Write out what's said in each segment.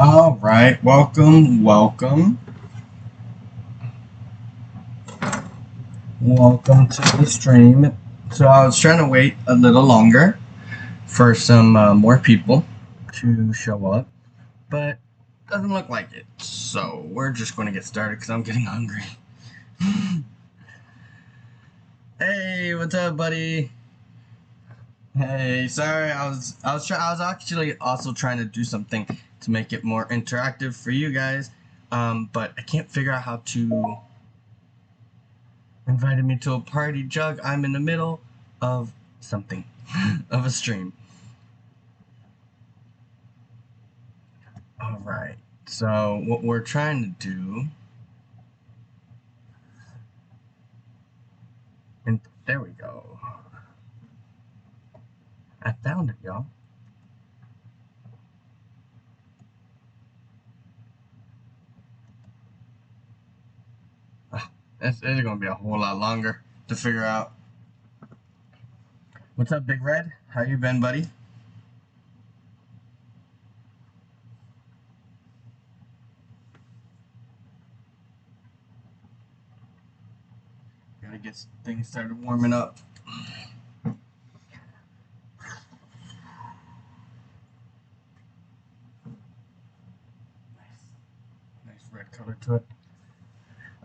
All right, welcome to the stream. So I was trying to wait a little longer for some more people to show up, but doesn't look like it. So we're just going to get started because I'm getting hungry. Hey, what's up, buddy? Hey, sorry, I was actually also trying to do something to make it more interactive for you guys, but I can't figure out how to invited me to a party. Jug, I'm in the middle of something, of a stream. All right. So what we're trying to do, and there we go. I found it, y'all. It's gonna be a whole lot longer to figure out. What's up, Big Red? How you been, buddy? Gotta get things started warming up. Nice red color to it.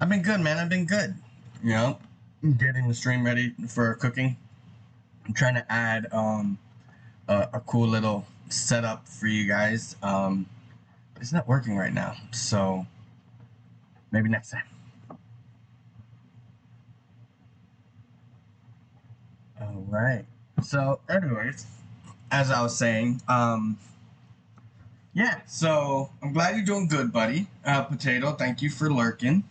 I've been good, man. I've been good. You know, getting the stream ready for cooking. I'm trying to add a cool little setup for you guys. It's not working right now, so maybe next time. All right. So, anyways, as I was saying, yeah. So I'm glad you're doing good, buddy. Potato, thank you for lurking.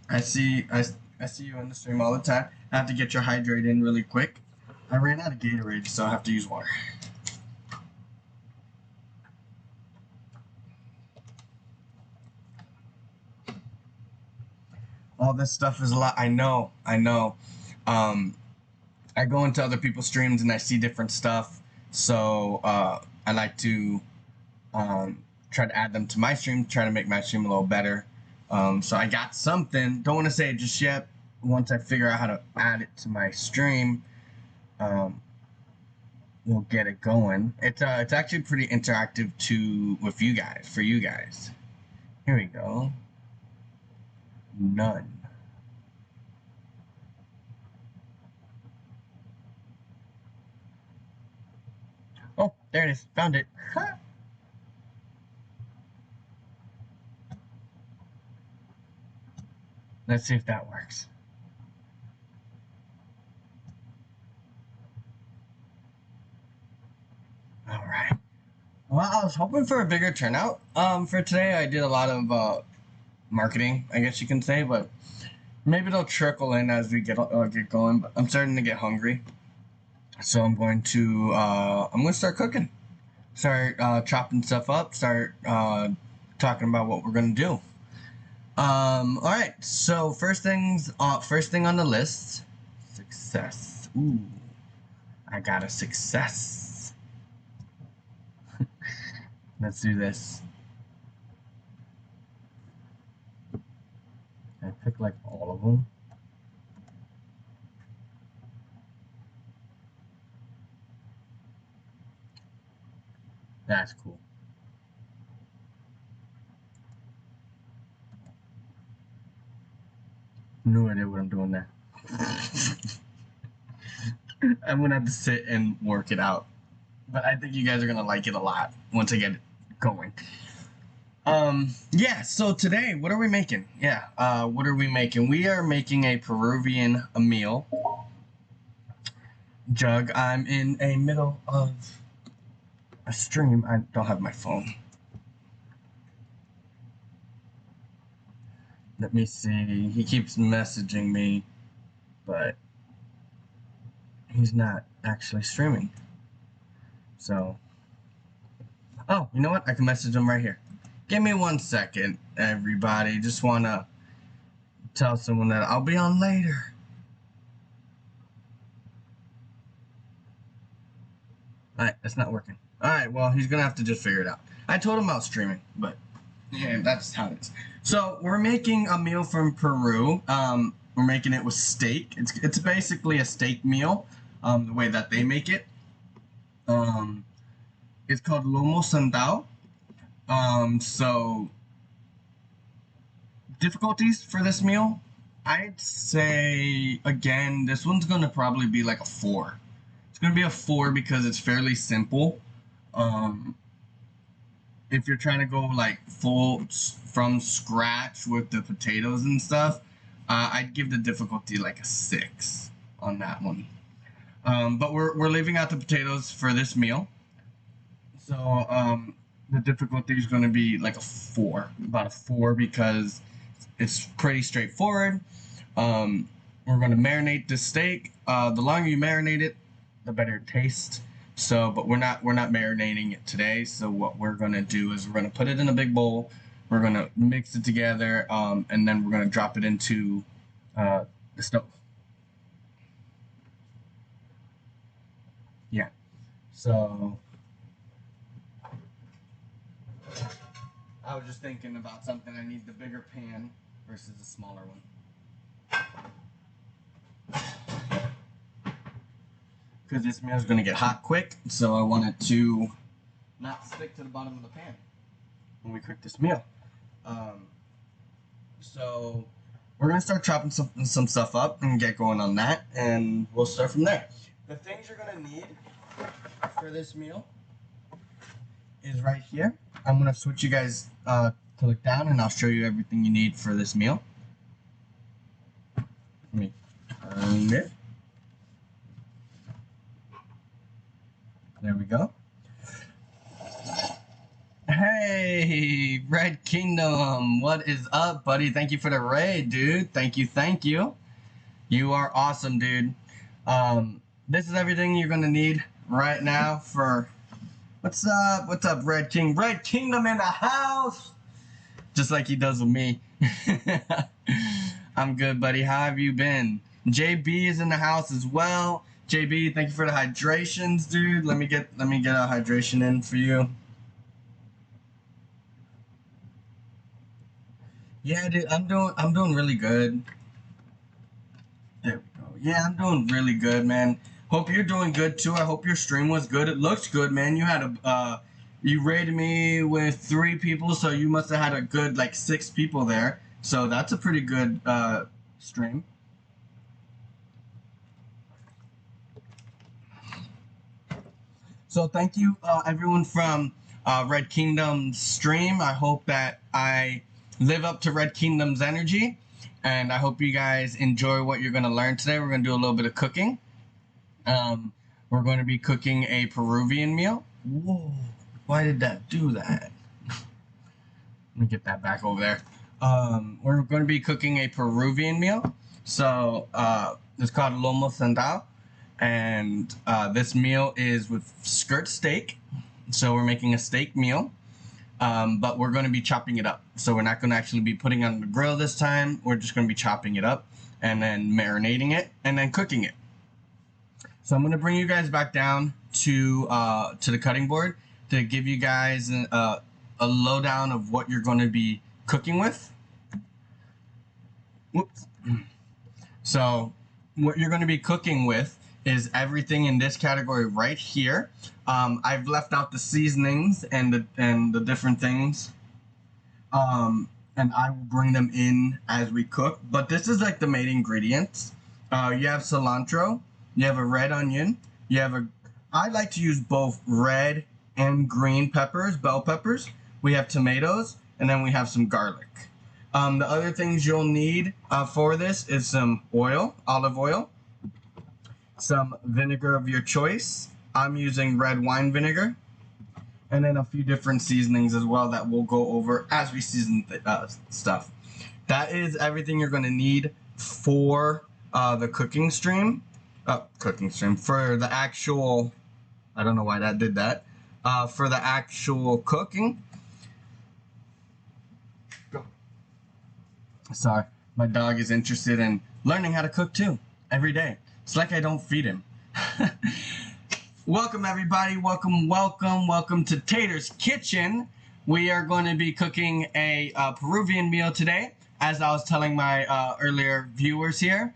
I see you in the stream all the time. I have to get your hydrate in really quick. I ran out of Gatorade, so I have to use water. All this stuff is a lot. I know. I know. Um, I go into other people's streams and I see different stuff. So I like to try to add them to my stream, try to make my stream a little better. So I got something. Don't want to say it just yet. Once I figure out how to add it to my stream, we'll get it going. It's actually pretty interactive with you guys, for you guys. Here we go. None. Oh, there it is. Found it. Let's see if that works. All right. Well, I was hoping for a bigger turnout. For today, I did a lot of marketing, I guess you can say, but maybe it'll trickle in as we get going. But I'm starting to get hungry, so I'm going to start cooking, start chopping stuff up, start talking about what we're going to do. All right. So first thing on the list, success. Ooh, I got a success. Let's do this. I pick like all of them. That's cool. No idea what I'm doing there. I'm gonna have to sit and work it out. But I think you guys are gonna like it a lot once I get it going. Yeah, so today, what are we making? Yeah, what are we making? We are making a Peruvian meal. Jug, I'm in a middle of a stream. I don't have my phone. Let me see. He keeps messaging me, but he's not actually streaming. So, oh, you know what? I can message him right here. Give me 1 second, everybody. Just want to tell someone that I'll be on later. Alright, that's not working. Alright, well, he's going to have to just figure it out. I told him I was streaming, but Yeah, that's how it is. So we're making a meal from Peru. We're making it with steak. It's basically a steak meal. The way that they make it. Um, it's called lomo sandao. So difficulties for this meal, I'd say again, this one's gonna probably be like a four. It's gonna be a four because it's fairly simple. Um, if you're trying to go like full from scratch with the potatoes and stuff, I'd give the difficulty like a six on that one. But we're leaving out the potatoes for this meal, so the difficulty is going to be like a four, about a four because it's pretty straightforward. We're going to marinate the steak. The longer you marinate it, the better it tastes. So, but we're not marinating it today. So what we're gonna do is we're gonna put it in a big bowl. We're gonna mix it together, and then we're gonna drop it into the stove. Yeah. So I was just thinking about something. I need the bigger pan versus the smaller one. Because this meal is gonna get hot quick, so I want it to not stick to the bottom of the pan when we cook this meal. Um, so we're gonna start chopping some stuff up and get going on that, and we'll start from there. The things you're gonna need for this meal is right here. I'm gonna switch you guys to look down, and I'll show you everything you need for this meal. Let me turn it. There we go. Hey, Red Kingdom, what is up, buddy? Thank you for the raid, dude. Thank you, thank you. You are awesome, dude. This is everything you're gonna need right now for. What's up? What's up, Red King? Red Kingdom in the house, just like he does with me. I'm good, buddy. How have you been? JB is in the house as well. JB, thank you for the hydrations, dude. Let me get a hydration in for you. Yeah, dude, I'm doing really good. There we go. Yeah, I'm doing really good, man. Hope you're doing good too. I hope your stream was good. It looks good, man. You had you rated me with 3 people, so you must have had a good like 6 people there. So that's a pretty good stream. So thank you, everyone from Red Kingdom's stream. I hope that I live up to Red Kingdom's energy, and I hope you guys enjoy what you're going to learn today. We're going to do a little bit of cooking. We're going to be cooking a Peruvian meal. Whoa, why did that do that? Let me get that back over there. We're going to be cooking a Peruvian meal. So it's called lomo sandao. And this meal is with skirt steak. So we're making a steak meal. But we're going to be chopping it up. So we're not going to actually be putting it on the grill this time. We're just going to be chopping it up and then marinating it and then cooking it. So I'm going to bring you guys back down to the cutting board to give you guys a lowdown of what you're going to be cooking with. Whoops. So what you're going to be cooking with is everything in this category right here. I've left out the seasonings and the different things, and I will bring them in as we cook. But this is like the main ingredients. You have cilantro, you have a red onion, you have a. I like to use both red and green peppers, bell peppers. We have tomatoes, and then we have some garlic. The other things you'll need for this is some oil, olive oil, some vinegar of your choice. I'm using red wine vinegar, and then a few different seasonings as well that we'll go over as we season stuff. That is everything you're going to need for the cooking stream. For the actual. I don't know why that did that. For the actual cooking. Sorry, my dog is interested in learning how to cook too every day. It's like I don't feed him. Welcome everybody. Welcome to Tater's Kitchen. we are going to be cooking a Peruvian meal today, as I was telling my earlier viewers here.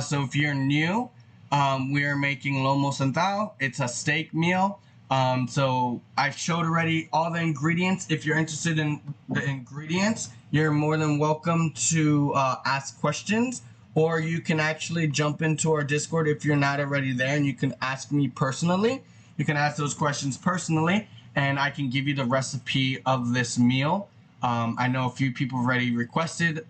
So if you're new, we are making lomo sentado. It's a steak meal. So I showed already all the ingredients. If you're interested in the ingredients, you're more than welcome to ask questions, or you can actually jump into our Discord if you're not already there, and you can ask me personally. You can ask those questions personally, and I can give you the recipe of this meal. I know a few people already requested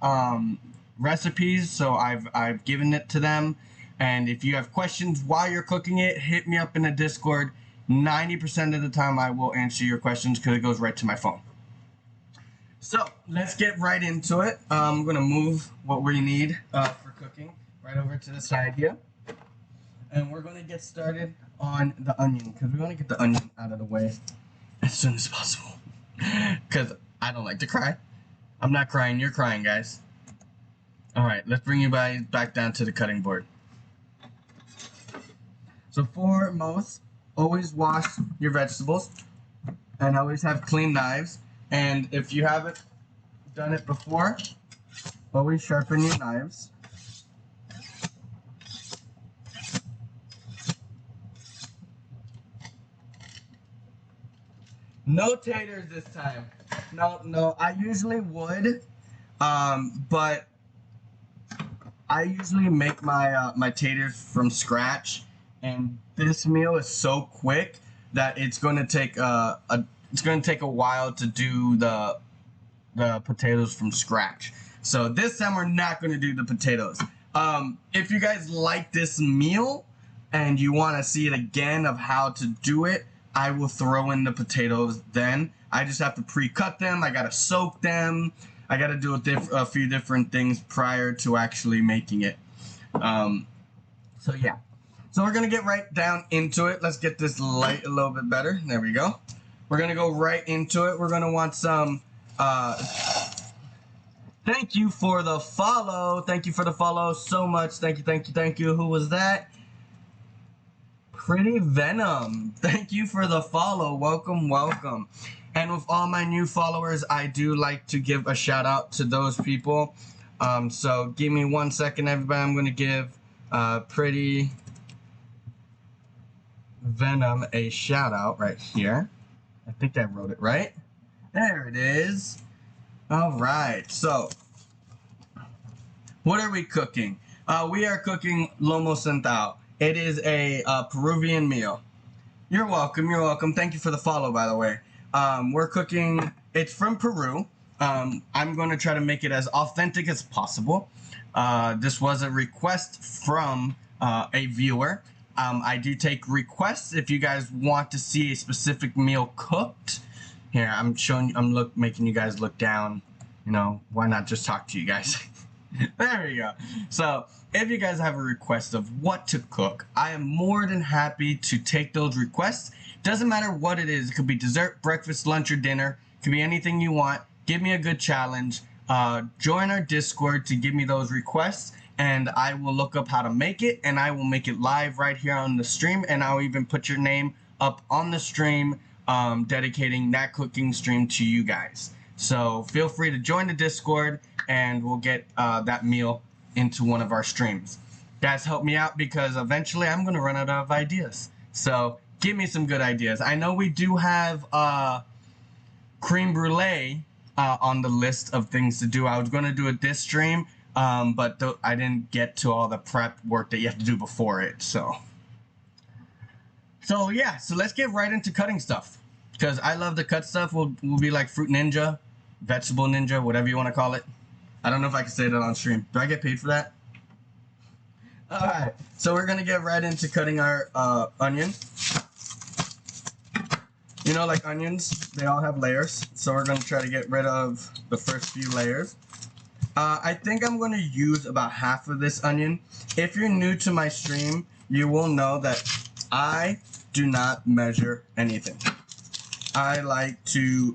recipes, so I've given it to them. And if you have questions while you're cooking it, hit me up in the Discord. 90% of the time I will answer your questions because it goes right to my phone. So let's get right into it. I'm going to move what we need for cooking right over to the side here. And we're going to get started on the onion because we want to get the onion out of the way as soon as possible. Because I don't like to cry. I'm not crying, you're crying, guys. Alright, let's bring you back down to the cutting board. So foremost, always wash your vegetables and always have clean knives. And if you haven't done it before, always sharpen your knives. No taters this time. No, I usually would, but I usually make my my taters from scratch, and this meal is so quick that it's going to take a while to do the potatoes from scratch. So this time we're not going to do the potatoes. If you guys like this meal and you want to see it again of how to do it, I will throw in the potatoes then. I just have to pre-cut them. I got to soak them. I got to do a few different things prior to actually making it. So yeah. So we're going to get right down into it. Let's get this light a little bit better. There we go. We're going to go right into it. We're going to want some... thank you for the follow. Thank you for the follow so much. Thank you. Who was that? Pretty Venom. Thank you for the follow. Welcome. And with all my new followers, I do like to give a shout out to those people. So give me 1 second, everybody. I'm going to give Pretty Venom a shout out right here. I think I wrote it right. There it is. All right. So what are we cooking? We are cooking lomo sentado. It is a Peruvian meal. You're welcome. Thank you for the follow, by the way. We're cooking, it's from Peru. I'm going to try to make it as authentic as possible. This was a request from a viewer. I do take requests if you guys want to see a specific meal cooked. Here, I'm making you guys look down. You know, why not just talk to you guys? There we go. So, if you guys have a request of what to cook, I am more than happy to take those requests. Doesn't matter what it is. It could be dessert, breakfast, lunch, or dinner. It could be anything you want. Give me a good challenge. Join our Discord to give me those requests, and I will look up how to make it, and I will make it live right here on the stream, and I'll even put your name up on the stream, dedicating that cooking stream to you guys. So feel free to join the Discord, and we'll get that meal into one of our streams. Guys, help me out because eventually I'm going to run out of ideas. So give me some good ideas. I know we do have creme brulee on the list of things to do. I was going to do it this stream, but I didn't get to all the prep work that you have to do before it. So yeah, so let's get right into cutting stuff because I love to cut stuff. We'll be like Fruit Ninja, Vegetable Ninja, whatever you want to call it. I don't know if I can say that on stream. Do I get paid for that? Alright, so we're going to get right into cutting our onion. You know, like onions, they all have layers. So we're going to try to get rid of the first few layers. I think I'm going to use about half of this onion. If you're new to my stream, you will know that I do not measure anything. I like to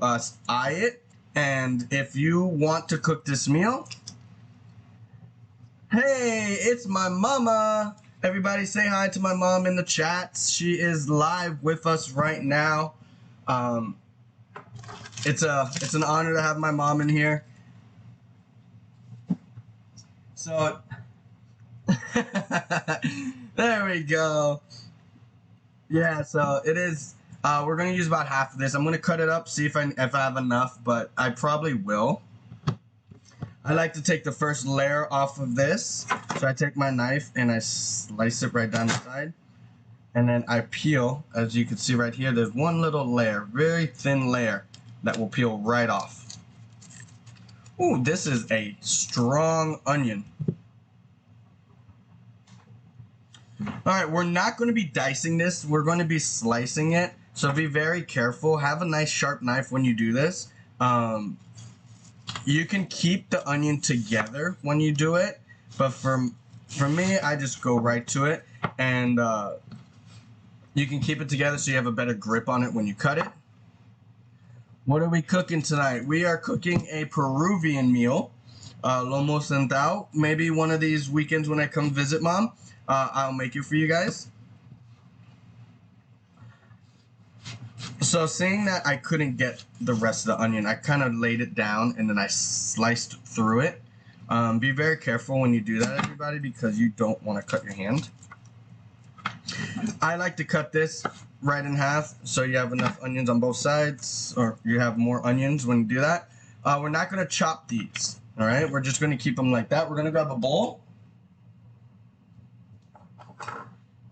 eye it. And if you want to cook this meal, hey, it's my mama. Everybody say hi to my mom in the chats. She is live with us right now. it's an honor to have my mom in here. So there we go. Yeah, so it is. We're gonna use about half of this. I'm gonna cut it up, see if I have enough, but I probably will. I like to take the first layer off of this. So I take my knife and I slice it right down the side. And then I peel, as you can see right here, there's one little layer, very thin layer, that will peel right off. Ooh, this is a strong onion. Alright, we're not going to be dicing this, we're going to be slicing it. So be very careful, have a nice sharp knife when you do this. You can keep the onion together when you do it, but for me, I just go right to it, and you can keep it together so you have a better grip on it when you cut it. What are we cooking tonight? We are cooking a Peruvian meal, lomo sentao. Maybe one of these weekends when I come visit Mom, I'll make it for you guys. So seeing that I couldn't get the rest of the onion, I kind of laid it down and then I sliced through it. Be very careful when you do that, everybody, because you don't want to cut your hand. I like to cut this right in half so you have enough onions on both sides, or you have more onions when you do that. We're not going to chop these, all right? We're just going to keep them like that. We're going to grab a bowl.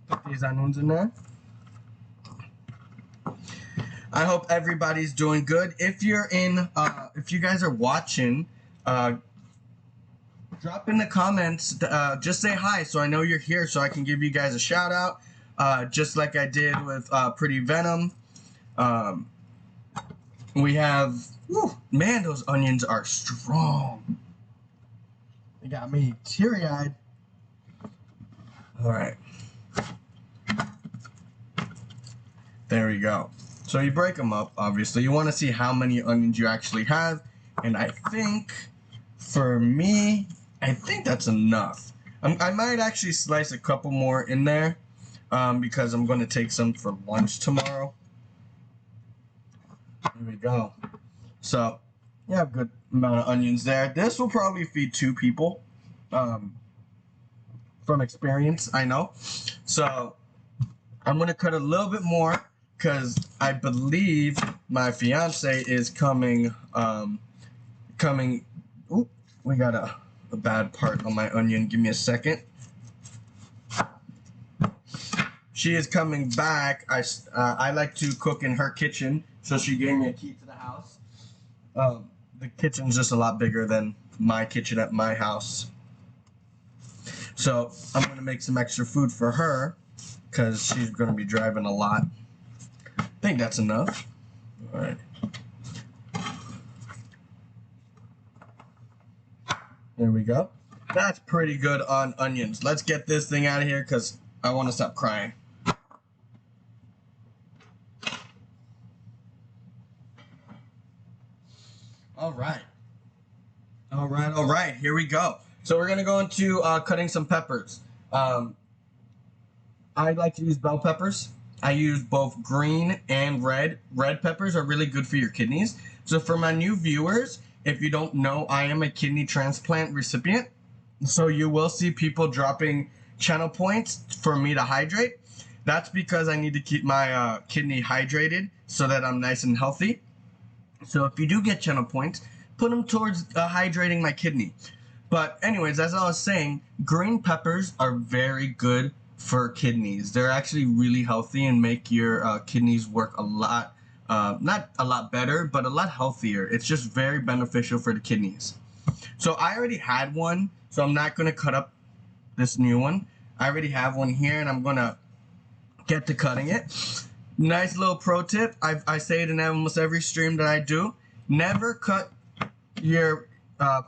Put these onions in there. I hope everybody's doing good. If you're in, if you guys are watching, drop in the comments. Just say hi so I know you're here, so I can give you guys a shout out. Just like I did with Pretty Venom. We have, whew, man, those onions are strong. They got me teary-eyed. All right. There we go. So you break them up, obviously. You want to see how many onions you actually have. And I think, for me, I think that's enough. I might actually slice a couple more in there because I'm going to take some for lunch tomorrow. Here we go. So you have a good amount of onions there. This will probably feed 2 people from experience, I know. So I'm going to cut a little bit more because I believe my fiance is coming. Oop, we got a bad part on my onion. Give me a second. She is coming back. I like to cook in her kitchen, so she gave me a key to the house. The kitchen's just a lot bigger than my kitchen at my house. So I'm going to make some extra food for her because she's going to be driving a lot. I think that's enough. All right. There we go. That's pretty good on onions. Let's get this thing out of here because I want to stop crying. All right. All right. Here we go. So we're going to go into cutting some peppers. I like to use bell peppers. I use both green and red. Red peppers are really good for your kidneys. So for my new viewers, if you don't know, I am a kidney transplant recipient. So you will see people dropping channel points for me to hydrate. That's because I need to keep my kidney hydrated so that I'm nice and healthy. So if you do get channel points, put them towards hydrating my kidney. But anyways, as I was saying, green peppers are very good for kidneys. They're actually really healthy and make your kidneys work a lot, not a lot better, but a lot healthier. It's just very beneficial for the kidneys. So I already had one, so I'm not going to cut up this new one. I already have one here, and I'm going to get to cutting it. Nice little pro tip. I say it in almost every stream that I do. Never cut your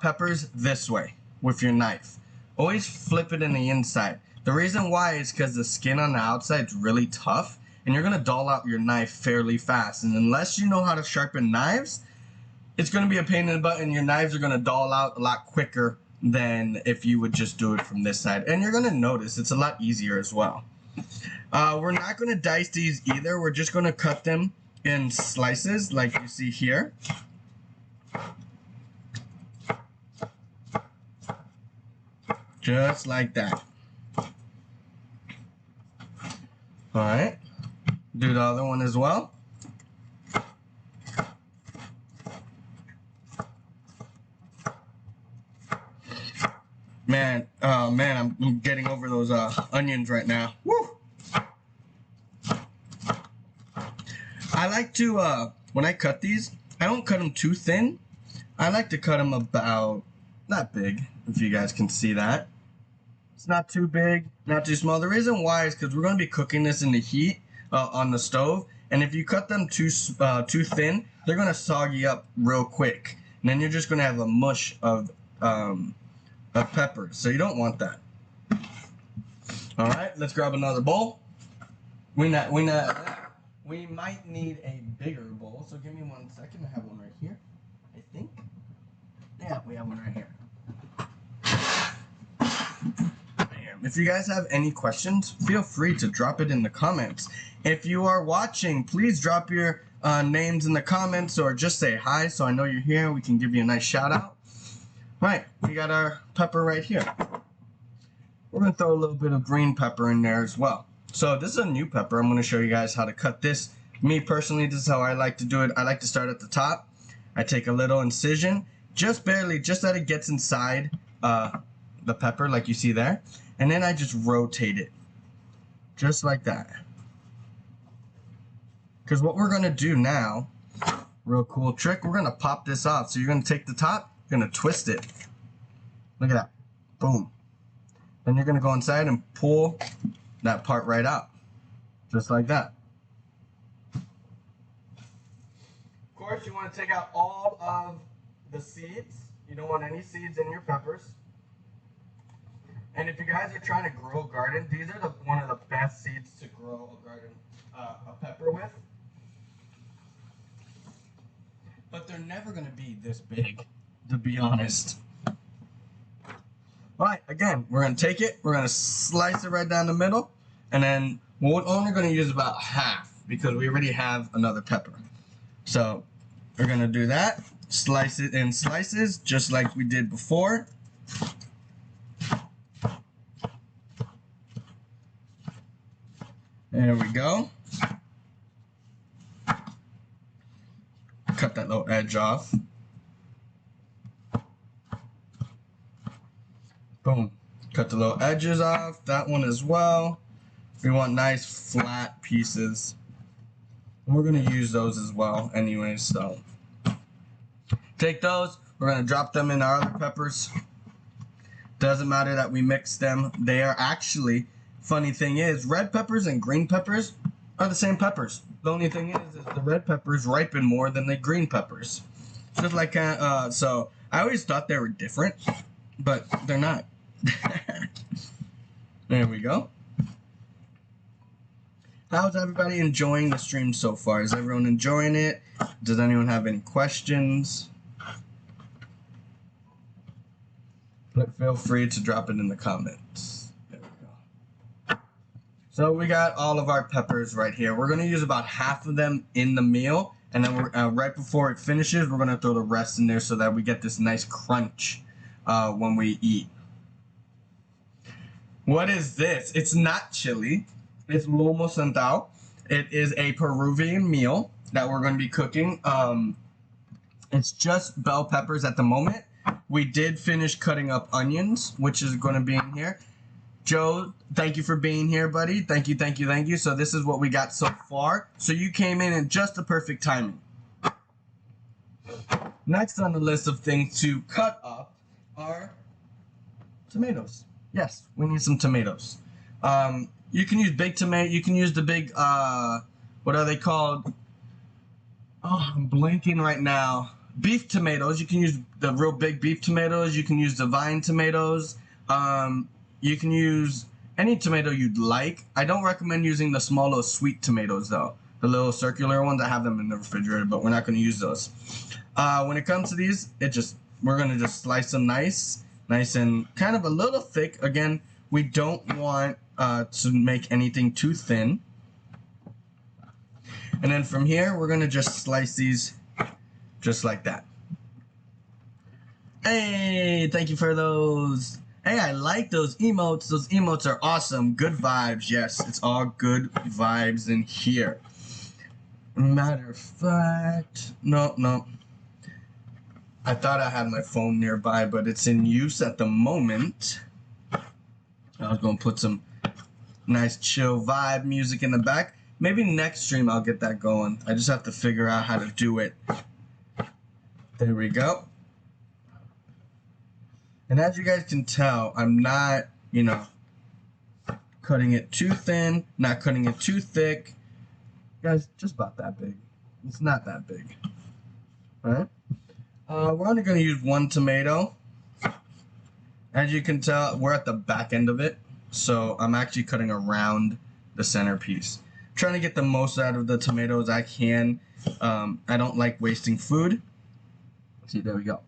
peppers this way with your knife. Always flip it in the inside. The reason why is because the skin on the outside is really tough, and you're going to dull out your knife fairly fast. And unless you know how to sharpen knives, it's going to be a pain in the butt, and your knives are going to dull out a lot quicker than if you would just do it from this side. And you're going to notice it's a lot easier as well. We're not going to dice these either. We're just going to cut them in slices like you see here. Just like that. Alright. Do the other one as well. Man, I'm getting over those onions right now. Woo! I like to, when I cut these, I don't cut them too thin. I like to cut them about that big, if you guys can see that. It's not too big, not too small. The reason why is because we're going to be cooking this in the heat on the stove. And if you cut them too thin, they're going to soggy up real quick. And then you're just going to have a mush of peppers. So you don't want that. All right, let's grab another bowl. We might need a bigger bowl. So give me 1 second. I have one right here, I think. Yeah, we have one right here. If you guys have any questions, feel free to drop it in the comments. If you are watching, please drop your names in the comments or just say hi so I know you're here. We can give you a nice shout out. Right, we got our pepper right here. We're going to throw a little bit of green pepper in there as well. So this is a new pepper. I'm going to show you guys how to cut this. Me personally, this is how I like to do it. I like to start at the top. I take a little incision, just barely, just that it gets inside the pepper like you see there. And then I just rotate it, just like that. Because what we're going to do now, real cool trick, we're going to pop this off. So you're going to take the top, you're going to twist it. Look at that. Boom. Then you're going to go inside and pull that part right out, just like that. Of course, you want to take out all of the seeds. You don't want any seeds in your peppers. And if you guys are trying to grow a garden, these are one of the best seeds to grow a garden, a pepper with. But they're never going to be this big, to be honest. Alright, again, we're going to take it, we're going to slice it right down the middle, and then we're only going to use about half because we already have another pepper. So we're going to do that, slice it in slices just like we did before. There we go. Cut that little edge off. Boom. Cut the little edges off. That one as well. We want nice flat pieces. And we're going to use those as well anyway, so. Take those. We're going to drop them in our other peppers. Doesn't matter that we mix them. They are actually... Funny thing is, red peppers and green peppers are the same peppers. The only thing is the red peppers ripen more than the green peppers. Just like, so I always thought they were different, but they're not. There we go. How's everybody enjoying the stream so far? Is everyone enjoying it? Does anyone have any questions? Feel free to drop it in the comments. So we got all of our peppers right here. We're going to use about half of them in the meal. And then we're, right before it finishes, we're going to throw the rest in there so that we get this nice crunch when we eat. What is this? It's not chili. It's lomo santao. It is a Peruvian meal that we're going to be cooking. It's just bell peppers at the moment. We did finish cutting up onions, which is going to be in here. Joe, thank you for being here, buddy. Thank you, thank you, thank you. So this is what we got so far. So you came in at just the perfect timing. Next on the list of things to cut up are tomatoes. Yes, we need some tomatoes. You can use big tomato. You can use the big, what are they called? Oh, I'm blanking right now. Beef tomatoes. You can use the real big beef tomatoes. You can use the vine tomatoes. You can use any tomato you'd like. I don't recommend using the small little sweet tomatoes though. The little circular ones, I have them in the refrigerator, but we're not going to use those. When it comes to these, we're going to just slice them nice and kind of a little thick. Again, we don't want to make anything too thin. And then from here, we're gonna just slice these just like that. Hey, thank you for those. Hey, I like those emotes. Those emotes are awesome. Good vibes. Yes, it's all good vibes in here. Matter of fact, no. I thought I had my phone nearby, but it's in use at the moment. I was gonna put some nice chill vibe music in the back. Maybe next stream I'll get that going. I just have to figure out how to do it. There we go. And as you guys can tell, I'm not, cutting it too thin, not cutting it too thick. Guys, just about that big. It's not that big. Alright? We're only going to use one tomato. As you can tell, we're at the back end of it. So I'm actually cutting around the centerpiece. Trying to get the most out of the tomatoes I can. I don't like wasting food. See, there we go.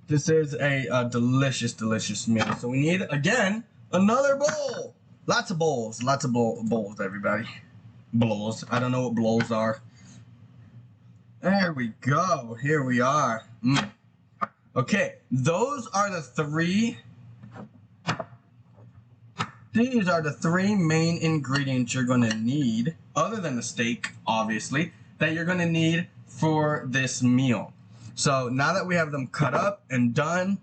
This is a delicious, delicious meal. So we need, again, another bowl. Lots of bowls. Lots of bowls, everybody. Bowls. I don't know what bowls are. There we go. Here we are. Okay, those are the three. These are the three main ingredients you're going to need, other than the steak, obviously, that you're going to need for this meal. So now that we have them cut up and done,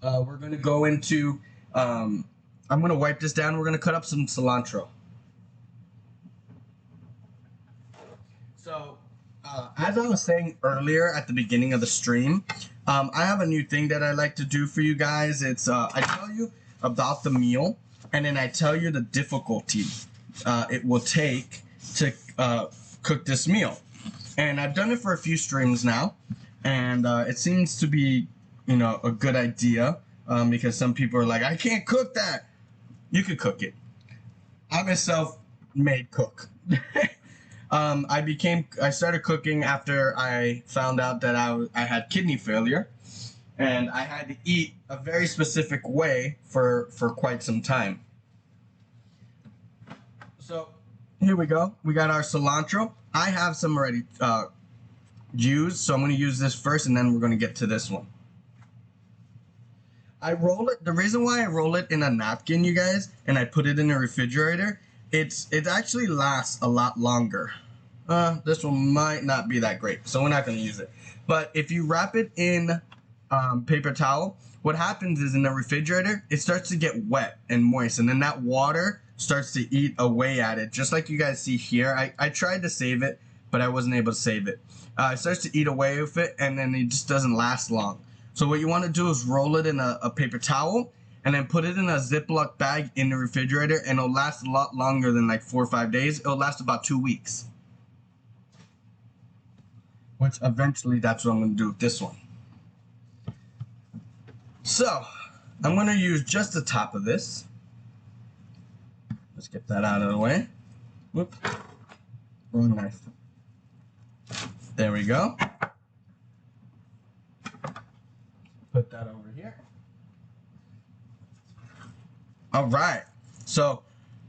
we're going to go into, I'm going to wipe this down. We're going to cut up some cilantro. So, as I was saying earlier at the beginning of the stream, I have a new thing that I like to do for you guys. It's, I tell you about the meal, and then I tell you the difficulty it will take to cook this meal. And I've done it for a few streams now, and it seems to be, a good idea because some people are like, I can't cook that. You can cook it. I'm a self-made cook. I started cooking after I found out that I had kidney failure, and I had to eat a very specific way for quite some time. So here we go. We got our cilantro. I have some already used, so I'm going to use this first, and then we're going to get to this one. I roll it. The reason why I roll it in a napkin, you guys, and I put it in the refrigerator, it actually lasts a lot longer. This one might not be that great, so we're not going to use it. But if you wrap it in paper towel, what happens is in the refrigerator, it starts to get wet and moist, and then that water starts to eat away at it, just like you guys see here. I tried to save it, but I wasn't able to save it. It starts to eat away with it, and then it just doesn't last long. So what you want to do is roll it in a paper towel, and then put it in a Ziploc bag in the refrigerator, and it'll last a lot longer than like 4 or 5 days. It'll last about 2 weeks. Which eventually that's what I'm going to do with this one. So, I'm going to use just the top of this. Let's get that out of the way. Whoop. Wrong knife. There we go. Put that over here. All right. So,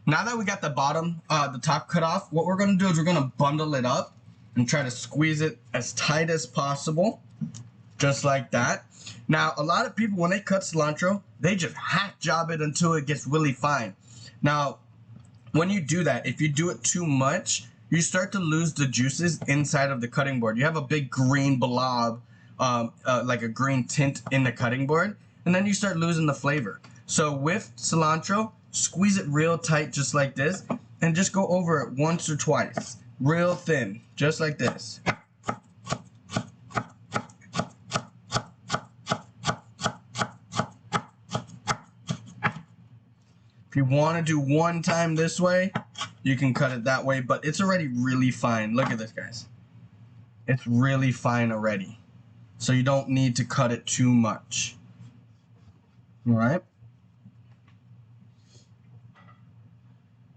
now that we got the bottom, the top cut off, what we're going to do is we're going to bundle it up and try to squeeze it as tight as possible. Just like that. Now, a lot of people, when they cut cilantro, they just hack job it until it gets really fine. Now, when you do that, if you do it too much, you start to lose the juices inside of the cutting board. You have a big green blob, like a green tint in the cutting board, and then you start losing the flavor. So with cilantro, squeeze it real tight just like this, and just go over it once or twice. Real thin, just like this. If you want to do one time this way, you can cut it that way, but it's already really fine. Look at this, guys. It's really fine already. So you don't need to cut it too much. All right.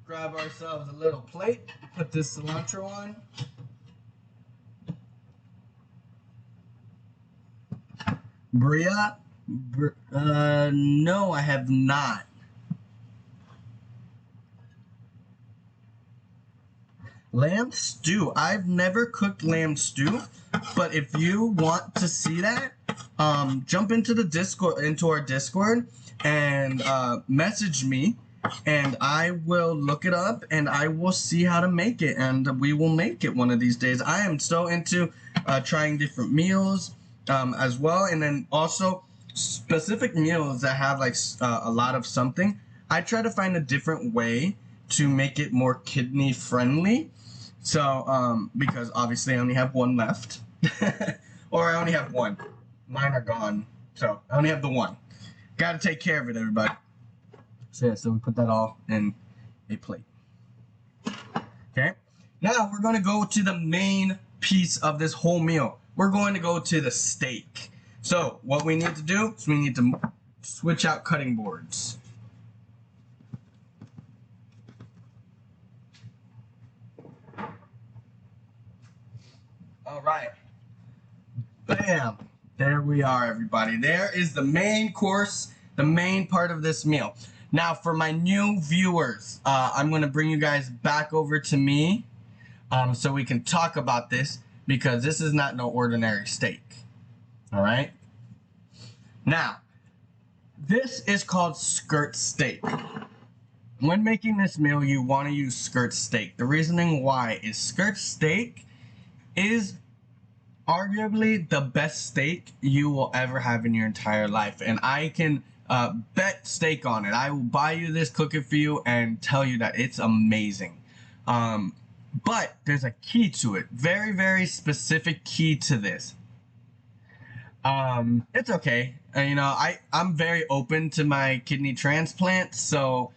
Grab ourselves a little plate, put this cilantro on. Bria? No, I have not. Lamb stew. I've never cooked lamb stew, but if you want to see that, jump into the Discord, into our Discord, and message me, and I will look it up, and I will see how to make it, and we will make it one of these days. I am so into trying different meals as well, and then also specific meals that have like a lot of something. I try to find a different way to make it more kidney friendly. So, because obviously I only have one left, or I only have one. Mine are gone, so I only have the one. Got to take care of it, everybody. So yeah, so we put that all in a plate. Okay. Now we're going to go to the main piece of this whole meal. We're going to go to the steak. So what we need to do is we need to switch out cutting boards. All right. Bam. There we are, everybody. There is the main course, the main part of this meal. Now, for my new viewers, I'm going to bring you guys back over to me so we can talk about this, because this is not no ordinary steak. All right? Now, this is called skirt steak. When making this meal, you want to use skirt steak. The reasoning why is skirt steak is arguably the best steak you will ever have in your entire life. And I can bet steak on it. I will buy you this, cook it for you, and tell you that it's amazing. But there's a key to it. Very, very specific key to this. It's okay. You know, I'm very open to my kidney transplant. So,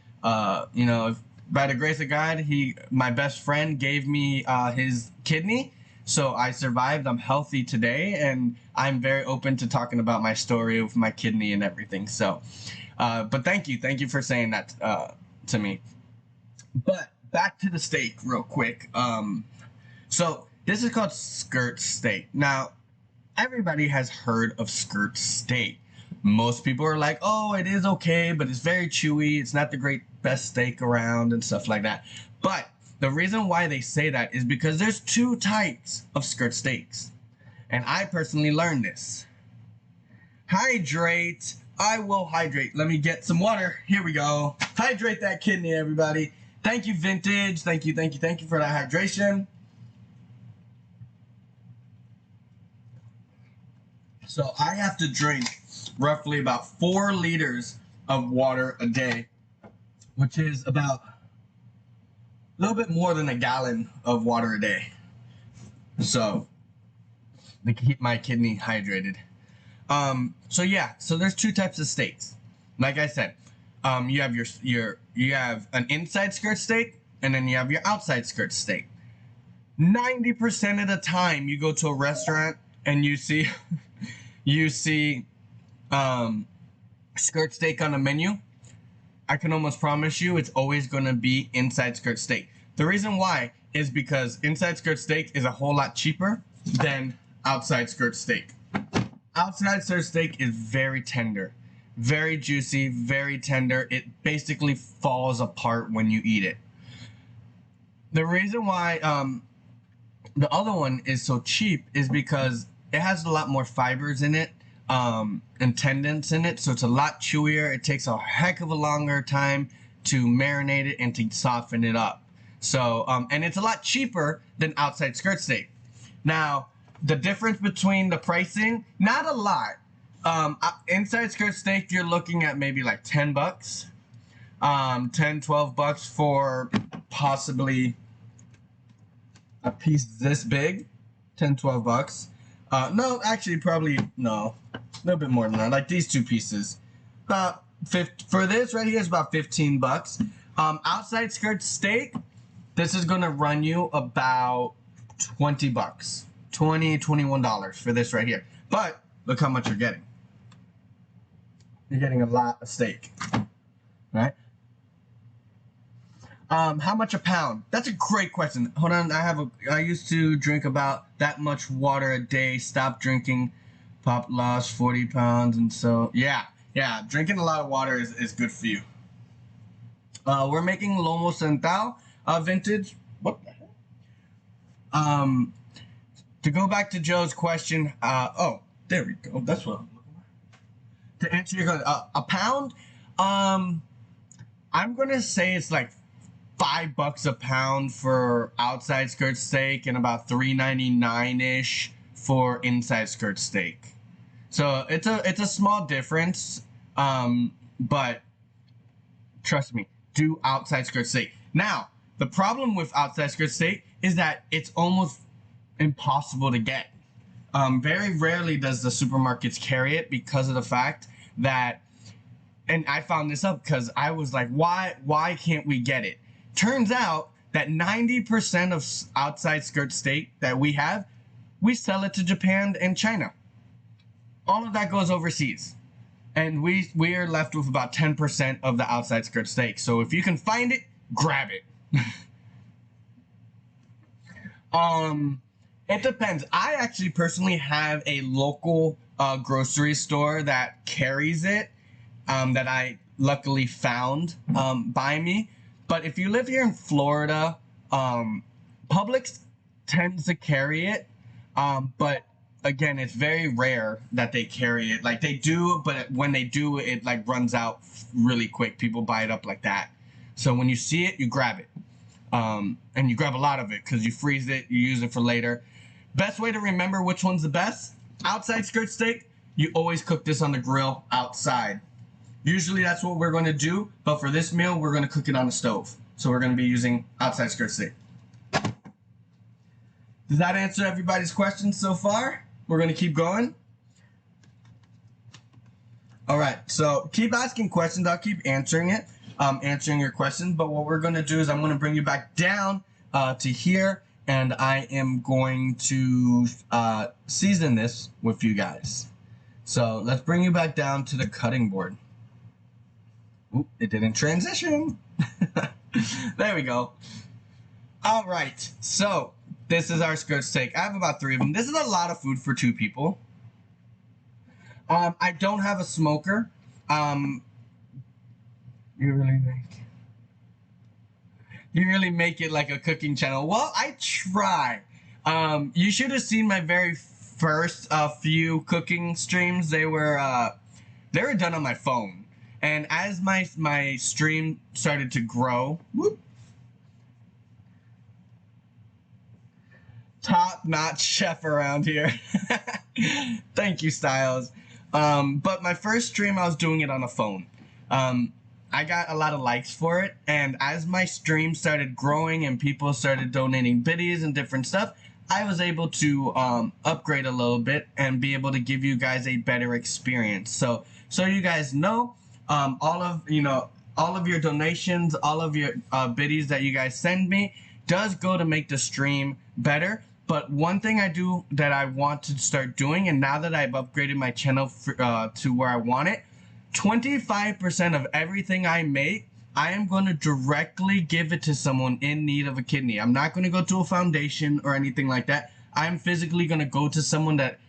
you know, if, by the grace of God, my best friend gave me his kidney. So I survived. I'm healthy today, and I'm very open to talking about my story with my kidney and everything. So, but thank you for saying that to me. But back to the steak real quick. So this is called skirt steak. Now, everybody has heard of skirt steak. Most people are like, oh, it is okay, but it's very chewy. It's not the best steak around and stuff like that. But the reason why they say that is because there's two types of skirt steaks. And I personally learned this. Hydrate. I will hydrate. Let me get some water. Here we go. Hydrate that kidney, everybody. Thank you, Vintage. Thank you for that hydration. So I have to drink roughly about 4 liters of water a day, which is about a little bit more than a gallon of water a day. So to keep my kidney hydrated. So yeah, so there's two types of steaks. Like I said, you have you have an inside skirt steak, and then you have your outside skirt steak. 90% of the time you go to a restaurant and you see skirt steak on the menu, I can almost promise you it's always going to be inside skirt steak. The reason why is because inside skirt steak is a whole lot cheaper than outside skirt steak. Outside skirt steak is very tender, very juicy, very tender. It basically falls apart when you eat it. The reason why the other one is so cheap is because it has a lot more fibers in it and tendons in it, so it's a lot chewier. It takes a heck of a longer time to marinate it and to soften it up. So, and it's a lot cheaper than outside skirt steak. Now, the difference between the pricing, not a lot. Inside skirt steak, you're looking at maybe like $10, 10, 12 bucks for possibly a piece this big, 10, 12 bucks. No, actually, probably, no, a little bit more than that. Like these two pieces, about 50, for this right here is about 15 bucks. Outside skirt steak, this is gonna run you about 20 bucks, $21 for this right here. But look how much you're getting. You're getting a lot of steak, right? How much a pound? That's a great question. Hold on, I used to drink about that much water a day. Stopped drinking. Pop lost 40 pounds, and so yeah, drinking a lot of water is good for you. We're making lomo centao vintage. What the heck? Um, to go back to Joe's question, oh, there we go. That's what I'm looking for. To answer your question, a pound, I'm gonna say it's like $5 a pound for outside skirt steak and about $3.99 ish for inside skirt steak. So it's a small difference, but trust me, do outside skirt steak. Now, the problem with outside skirt steak is that it's almost impossible to get. Very rarely does the supermarkets carry it because of the fact that, and I found this up because I was like, why can't we get it? Turns out that 90% of outside skirt steak that we have, we sell it to Japan and China. All of that goes overseas. And we are left with about 10% of the outside skirt steak. So if you can find it, grab it. It depends. I actually personally have a local grocery store that carries it, that I luckily found by me. But if you live here in Florida, Publix tends to carry it, but again, it's very rare that they carry it. Like they do, but when they do, it like runs out really quick. People buy it up like that. So when you see it, you grab it, and you grab a lot of it because you freeze it, you use it for later. Best way to remember which one's the best: outside skirt steak. You always cook this on the grill outside. Usually that's what we're going to do, but for this meal, we're going to cook it on the stove. So we're going to be using outside skirt steak. Does that answer everybody's questions so far? We're going to keep going. All right, so keep asking questions. I'll keep answering it, answering your questions. But what we're going to do is I'm going to bring you back down to here, and I am going to season this with you guys. So let's bring you back down to the cutting board. Oop, it didn't transition. There we go. All right, so this is our skirt steak. I have about 3 of them. This is a lot of food for 2 people. I don't have a smoker. You really make it like a cooking channel. Well, I try. You should have seen my very first few cooking streams. They were done on my phone. And as my stream started to grow, whoop, top-notch chef around here. Thank you, Styles. But my first stream, I was doing it on a phone. I got a lot of likes for it, and as my stream started growing and people started donating biddies and different stuff, I was able to upgrade a little bit and be able to give you guys a better experience. So you guys know, all of your donations, all of your biddies that you guys send me does go to make the stream better. But one thing I do that I want to start doing, and now that I've upgraded my channel to where I want it, 25% of everything I make, I am going to directly give it to someone in need of a kidney. I'm not going to go to a foundation or anything like that. I'm physically going to go to someone that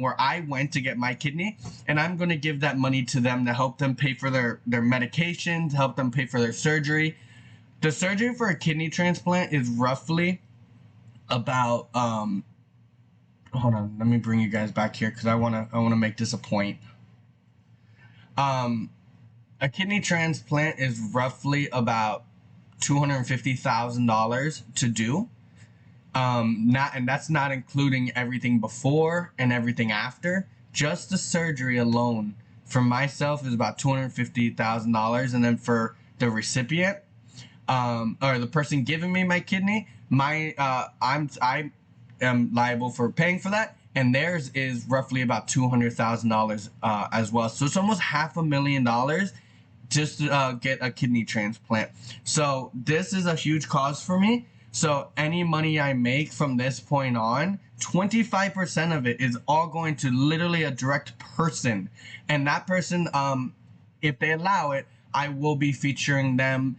where I went to get my kidney, and I'm going to give that money to them to help them pay for their medications, help them pay for their surgery. The surgery for a kidney transplant is roughly about hold on, let me bring you guys back here because I wanna make this a point. A kidney transplant is roughly about $250,000 to do. And that's not including everything before and everything after. Just the surgery alone for myself is about $250,000, and then for the recipient, or the person giving me my kidney, I am liable for paying for that, and theirs is roughly about $200,000 as well. So it's almost $500,000 just to get a kidney transplant. So this is a huge cause for me. So any money I make from this point on, 25% of it is all going to literally a direct person. And that person, if they allow it, I will be featuring them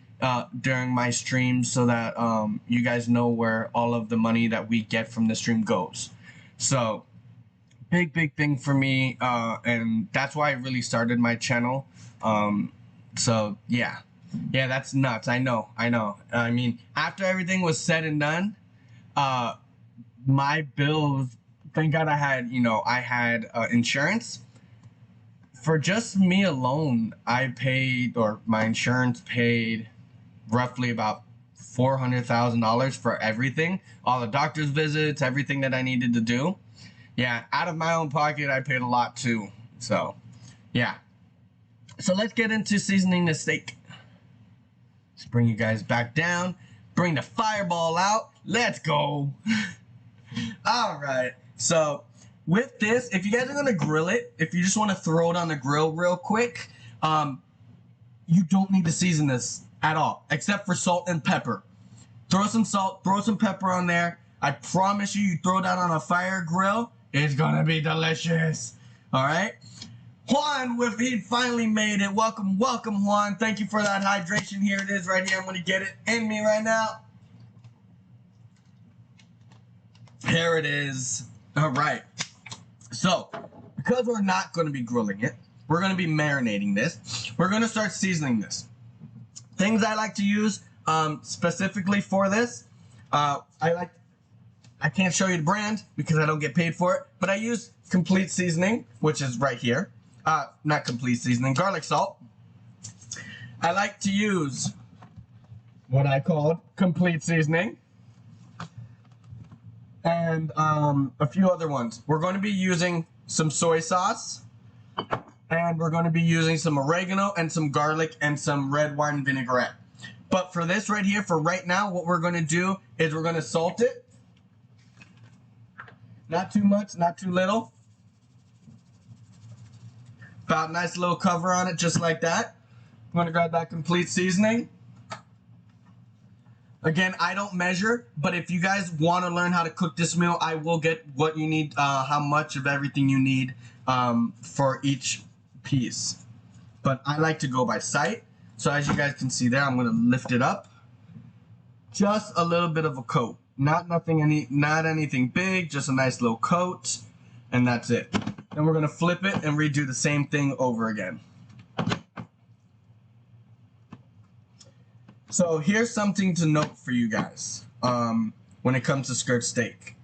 during my streams so that you guys know where all of the money that we get from the stream goes. So big thing for me, and that's why I really started my channel. So yeah, that's nuts. I know. I mean, after everything was said and done, my bills, thank God I had, I had insurance. For just me alone, I paid, or my insurance paid, roughly about $400,000 for everything, all the doctor's visits, everything that I needed to do. Yeah, out of my own pocket, I paid a lot too. So, yeah. So let's get into seasoning the steak. Let's bring you guys back down. Bring the fireball out. Let's go. All right. So with this, if you guys are gonna grill it, if you just want to throw it on the grill real quick, you don't need to season this at all, except for salt and pepper. Throw some salt, throw some pepper on there. I promise you, you throw that on a fire grill, it's gonna be delicious. All right. Juan, he finally made it. Welcome, welcome, Juan. Thank you for that hydration. Here it is right here. I'm gonna get it in me right now. Here it is. All right. So, because we're not going to be grilling it, we're going to be marinating this. We're going to start seasoning this. Things I like to use specifically for this, I can't show you the brand because I don't get paid for it, but I use Complete Seasoning, which is right here. Not Complete Seasoning, garlic salt. I like to use what I called Complete Seasoning. And a few other ones. We're going to be using some soy sauce, and we're going to be using some oregano and some garlic and some red wine vinaigrette. But for this right here, for right now, what we're going to do is we're going to salt it. Not too much, not too little. About a nice little cover on it, just like that. I'm going to grab that Complete Seasoning. Again, I don't measure, but if you guys want to learn how to cook this meal, I will get what you need, how much of everything you need for each piece. But I like to go by sight. So as you guys can see there, I'm going to lift it up. Just a little bit of a coat. Not anything big, just a nice little coat. And that's it. Then we're going to flip it and redo the same thing over again. So here's something to note for you guys when it comes to skirt steak.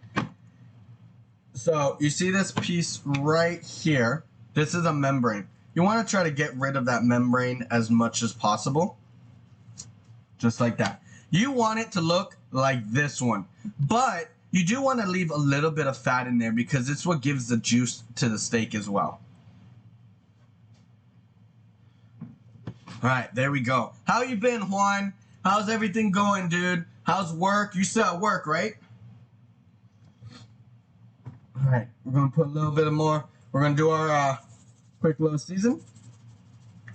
So you see this piece right here. This is a membrane. You want to try to get rid of that membrane as much as possible. Just like that. You want it to look like this one. But you do want to leave a little bit of fat in there because it's what gives the juice to the steak as well. Alright, there we go. How you been, Juan? How's everything going, dude? How's work? You still at work, right? Alright, we're going to put a little bit more. We're going to do our quick little season.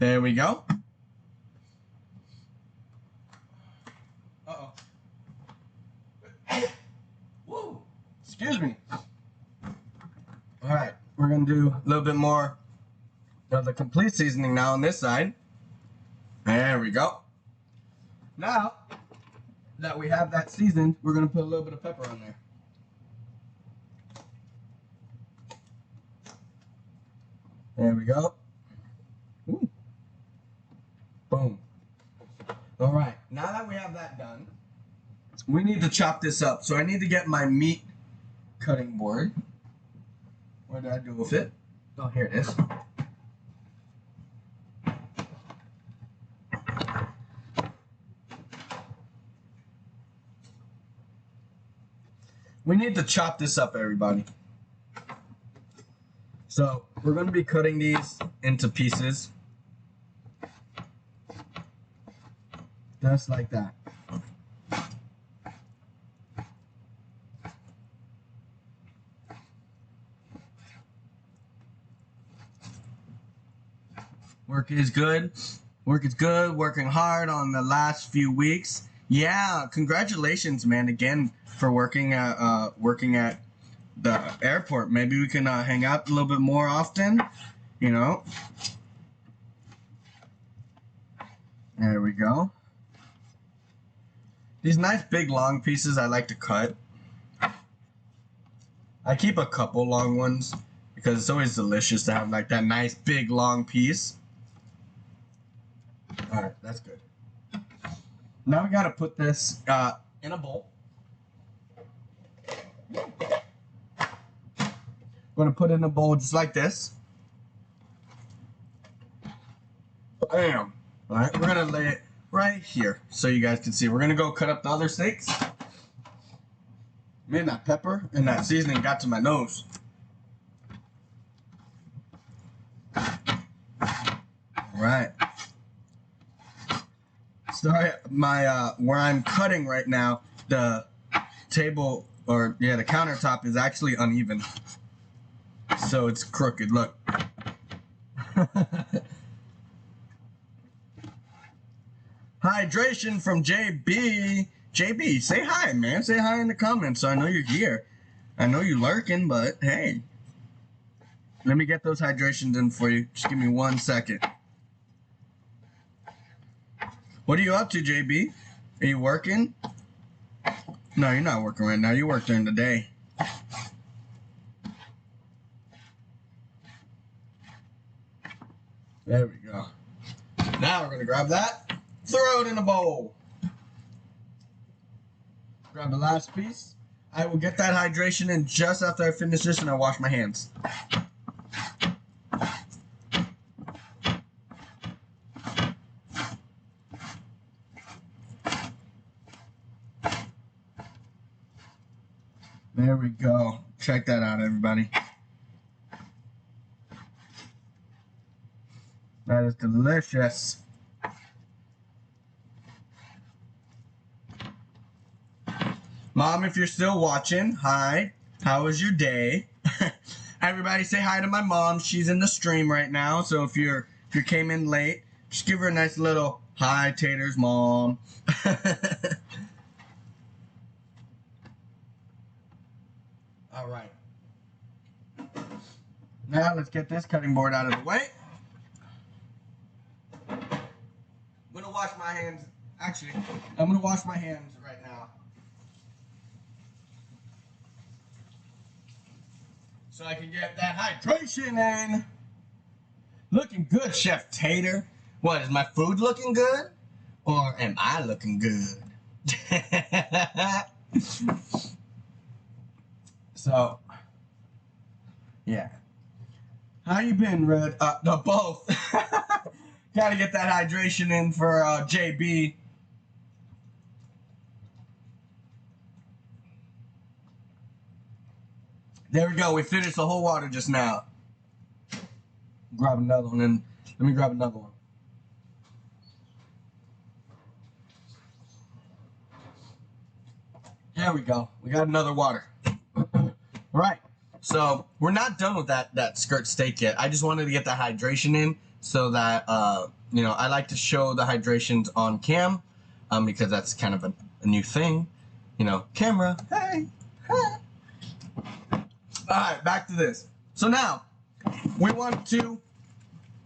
There we go. Uh-oh. Woo! Excuse me. Alright, we're going to do a little bit more of the Complete Seasoning now on this side. There we go. Now that we have that seasoned, we're going to put a little bit of pepper on there. There we go. Ooh. Boom. All right. Now that we have that done, we need to chop this up. So I need to get my meat cutting board. What did I do with it? Oh, here it is. We need to chop this up, everybody. So we're going to be cutting these into pieces. Just like that. Work is good. Work is good. Working hard on the last few weeks. Yeah, congratulations, man, again for working at the airport. Maybe we can hang out a little bit more often, you know. There we go. These nice big long pieces I like to cut. I keep a couple long ones because it's always delicious to have like that nice big long piece. Alright, that's good. Now we gotta put this in a bowl. Gonna put it in a bowl just like this. Bam. Alright, we're gonna lay it right here so you guys can see. We're gonna go cut up the other steaks. Man, that pepper and that seasoning got to my nose. Alright. Sorry, my where I'm cutting right now, the table, or yeah, the countertop is actually uneven. So it's crooked, look. Hydration from JB. JB, say hi, man. Say hi in the comments so I know you're here. I know you're lurking, but hey. Let me get those hydrations in for you. Just give me 1 second. What are you up to, JB? Are you working? No, you're not working right now. You work during the day. There we go. Now we're going to grab that. Throw it in a bowl. Grab the last piece. I will get that hydration in just after I finish this and I wash my hands. There we go. Check that out, everybody. That is delicious. Mom, if you're still watching, hi. How was your day? Everybody say hi to my mom. She's in the stream right now. So if you came in late, just give her a nice little hi, Taters, Mom. All right. Now let's get this cutting board out of the way. I'm gonna wash my hands. Actually, I'm gonna wash my hands right now. So I can get that hydration in. Looking good, Chef Tater. What, is my food looking good? Or am I looking good? So, yeah. How you been, Red? No, both. Gotta get that hydration in for JB. There we go. We finished the whole water just now. Grab another one, and let me grab another one. There we go. We got another water. All right. So we're not done with that skirt steak yet. I just wanted to get the hydration in so that you know, I like to show the hydrations on cam because that's kind of a new thing. You know, camera. Hey. Hey. All right, back to this. So now we want to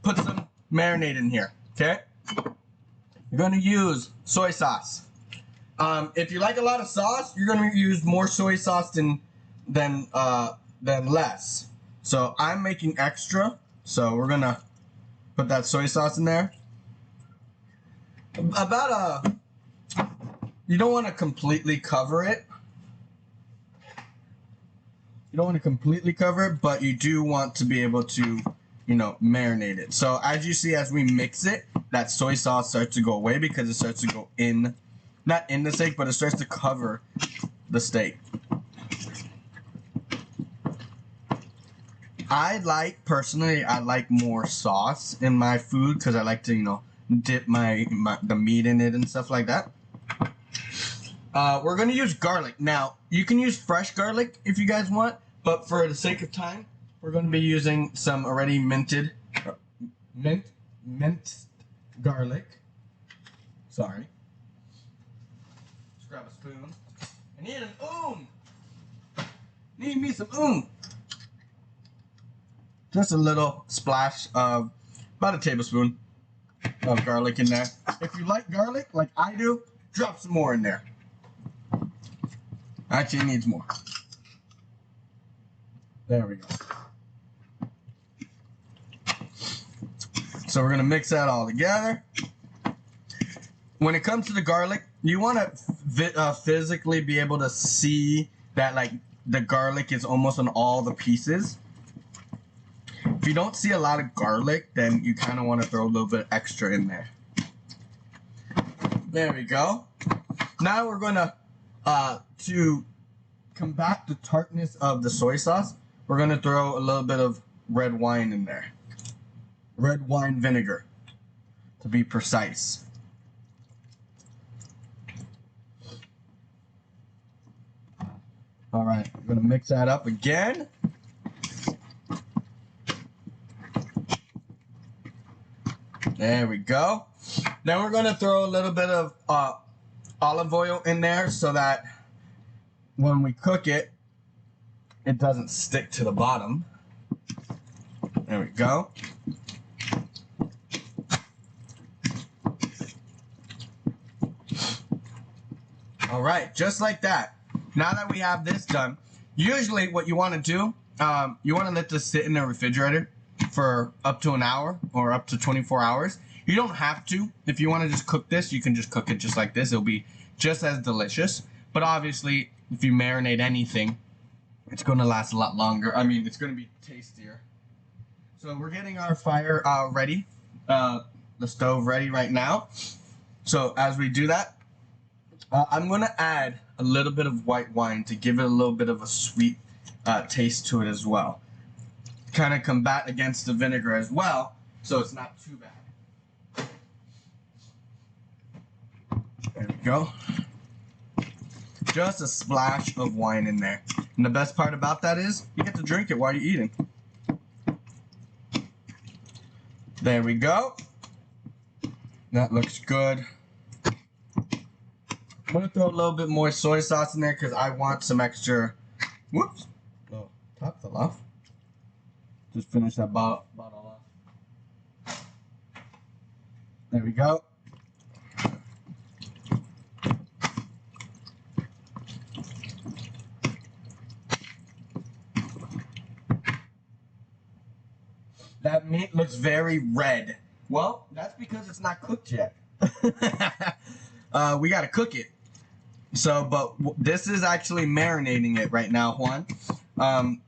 put some marinade in here. Okay. You're going to use soy sauce. If you like a lot of sauce, you're going to use more soy sauce than less. So I'm making extra. So we're going to put that soy sauce in there. You don't want to completely cover it. You don't want to completely cover it, but you do want to be able to, you know, marinate it. So as you see, as we mix it, that soy sauce starts to go away because it starts to go in, not in the steak, but it starts to cover the steak. Personally, I like more sauce in my food because I like to, you know, dip the meat in it and stuff like that. We're going to use garlic. Now, you can use fresh garlic if you guys want, but for the sake of time, we're going to be using some already minced garlic. Sorry. Let's grab a spoon. I need an Need me some Just a little splash of about a tablespoon of garlic in there. If you like garlic, like I do, drop some more in there. Actually, it needs more. There we go. So we're going to mix that all together. When it comes to the garlic, you want to physically be able to see that like the garlic is almost on all the pieces. If you don't see a lot of garlic, then you kind of want to throw a little bit extra in there. There we go. Now we're going to combat the tartness of the soy sauce, we're going to throw a little bit of red wine in there. Red wine vinegar, to be precise. All right, I'm going to mix that up again. There we go. Then we're going to throw a little bit of olive oil in there so that when we cook it, it doesn't stick to the bottom. There we go. All right, just like that. Now that we have this done, usually what you want to do, you want to let this sit in the refrigerator for up to an hour or up to 24 hours. You don't have to. If you want to just cook this, you can just cook it just like this. It'll be just as delicious. But obviously, if you marinate anything, it's going to last a lot longer. I mean, it's going to be tastier. So we're getting our fire ready, the stove ready right now. So as we do that, I'm going to add a little bit of white wine to give it a little bit of a sweet taste to it as well. Kind of combat against the vinegar as well, so it's not too bad. There we go. Just a splash of wine in there. And the best part about that is you get to drink it while you're eating. There we go. That looks good. I'm going to throw a little bit more soy sauce in there because I want some extra... Whoops. Oh, top fell off. Just finish that bottle off. There we go. That meat looks very red. Well, that's because it's not cooked yet. We gotta cook it. So, but this is actually marinating it right now, Juan.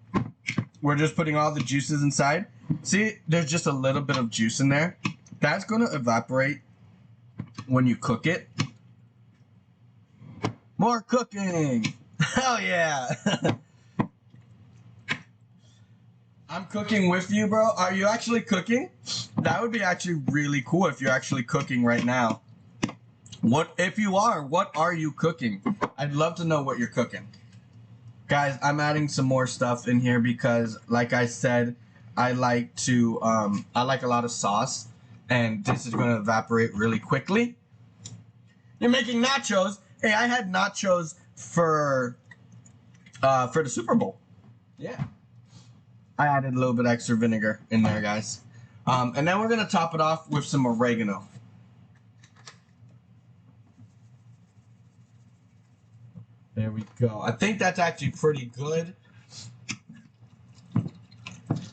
We're just putting all the juices inside. See, there's just a little bit of juice in there. That's gonna evaporate when you cook it. More cooking! Hell yeah! I'm cooking with you, bro. Are you actually cooking? That would be actually really cool if you're actually cooking right now. What if you are? What are you cooking? I'd love to know what you're cooking. Guys, I'm adding some more stuff in here because, like I said, I like a lot of sauce, and this is going to evaporate really quickly. You're making nachos. Hey, I had nachos for the Super Bowl. Yeah. I added a little bit extra vinegar in there, guys. And then we're going to top it off with some oregano. There we go. I think that's actually pretty good.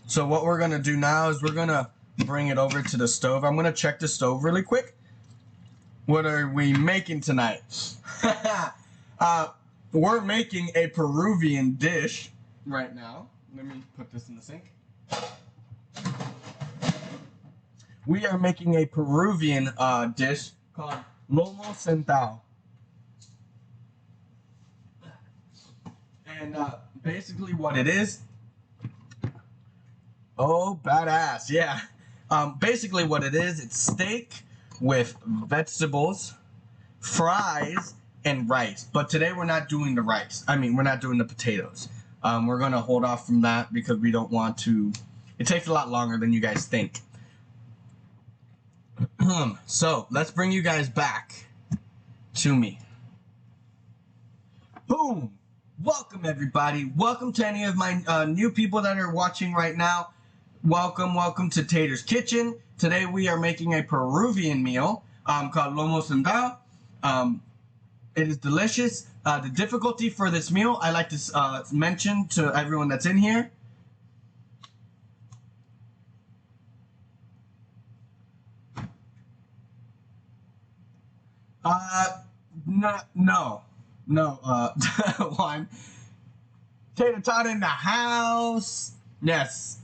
So what we're going to do now is we're going to bring it over to the stove. I'm going to check the stove really quick. What are we making tonight? We're making a Peruvian dish right now. Let me put this in the sink. We are making a Peruvian dish called lomo sentado. And basically what it is... Oh, badass, yeah. Basically what it is, it's steak with vegetables, fries, and rice. But today we're not doing the rice. I mean, we're not doing the potatoes. We're going to hold off from that because we don't want to... It takes a lot longer than you guys think. So, let's bring you guys back to me. Boom! Welcome, everybody. Welcome to any of my new people that are watching right now. Welcome, welcome to Tater's Kitchen. Today we are making a Peruvian meal called lomo sentado. It is delicious. The difficulty for this meal, I like to mention to everyone that's in here. No, Juan. Tater tot in the house. Yes.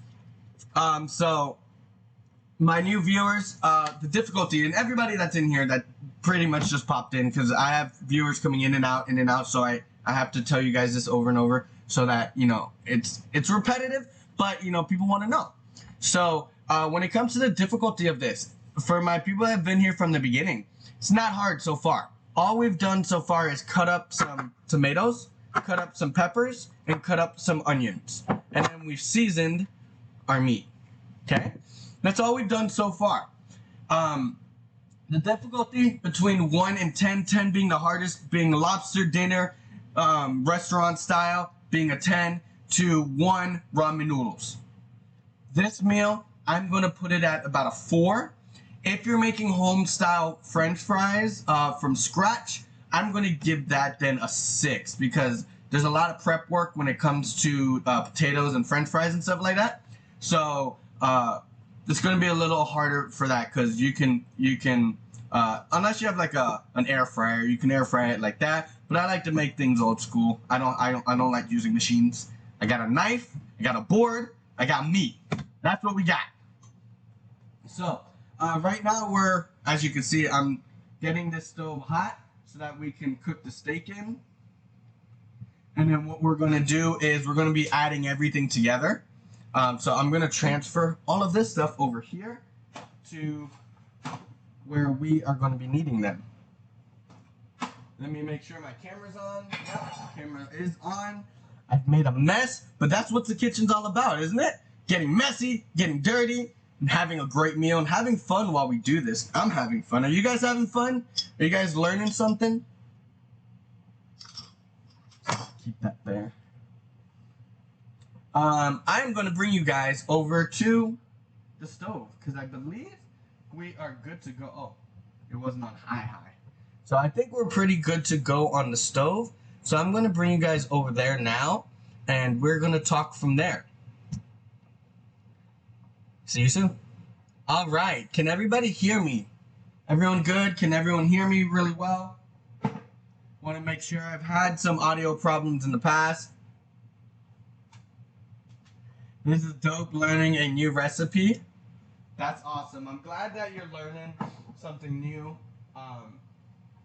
So my new viewers, the difficulty, and everybody that's in here that pretty much just popped in, because I have viewers coming in and out, so I have to tell you guys this over and over so that, you know, it's repetitive, but, you know, people want to know. So when it comes to the difficulty of this, for my people that have been here from the beginning, it's not hard so far. All we've done so far is cut up some tomatoes, cut up some peppers, and cut up some onions. And then we've seasoned our meat. Okay? That's all we've done so far. The difficulty between 1 and 10, 10 being the hardest, being lobster dinner, restaurant style, being a 10, to 1 ramen noodles. This meal, I'm going to put it at about a 4. If you're making home style French fries from scratch, I'm going to give that then a 6, because there's a lot of prep work when it comes to potatoes and French fries and stuff like that. So it's going to be a little harder for that, because you can unless you have like an air fryer, you can air fry it like that. But I like to make things old school. I don't like using machines. I got a knife, I got a board, I got meat. That's what we got. So right now as you can see, I'm getting this stove hot so that we can cook the steak in. And then what we're going to do is we're going to be adding everything together. So I'm going to transfer all of this stuff over here to where we are going to be needing them. Let me make sure my camera's on. Yep, camera is on. I've made a mess, but that's what the kitchen's all about, isn't it? Getting messy, getting dirty, and having a great meal, and having fun while we do this. I'm having fun. Are you guys having fun? Are you guys learning something? Keep that there. I'm going to bring you guys over to the stove, because I believe we are good to go. Oh, it wasn't on high. So I think we're pretty good to go on the stove. So I'm going to bring you guys over there now, and we're going to talk from there. See you soon. All right. Can everybody hear me? Everyone good? Can everyone hear me really well? Want to make sure. I've had some audio problems in the past. This is dope, learning a new recipe. That's awesome. I'm glad that you're learning something new.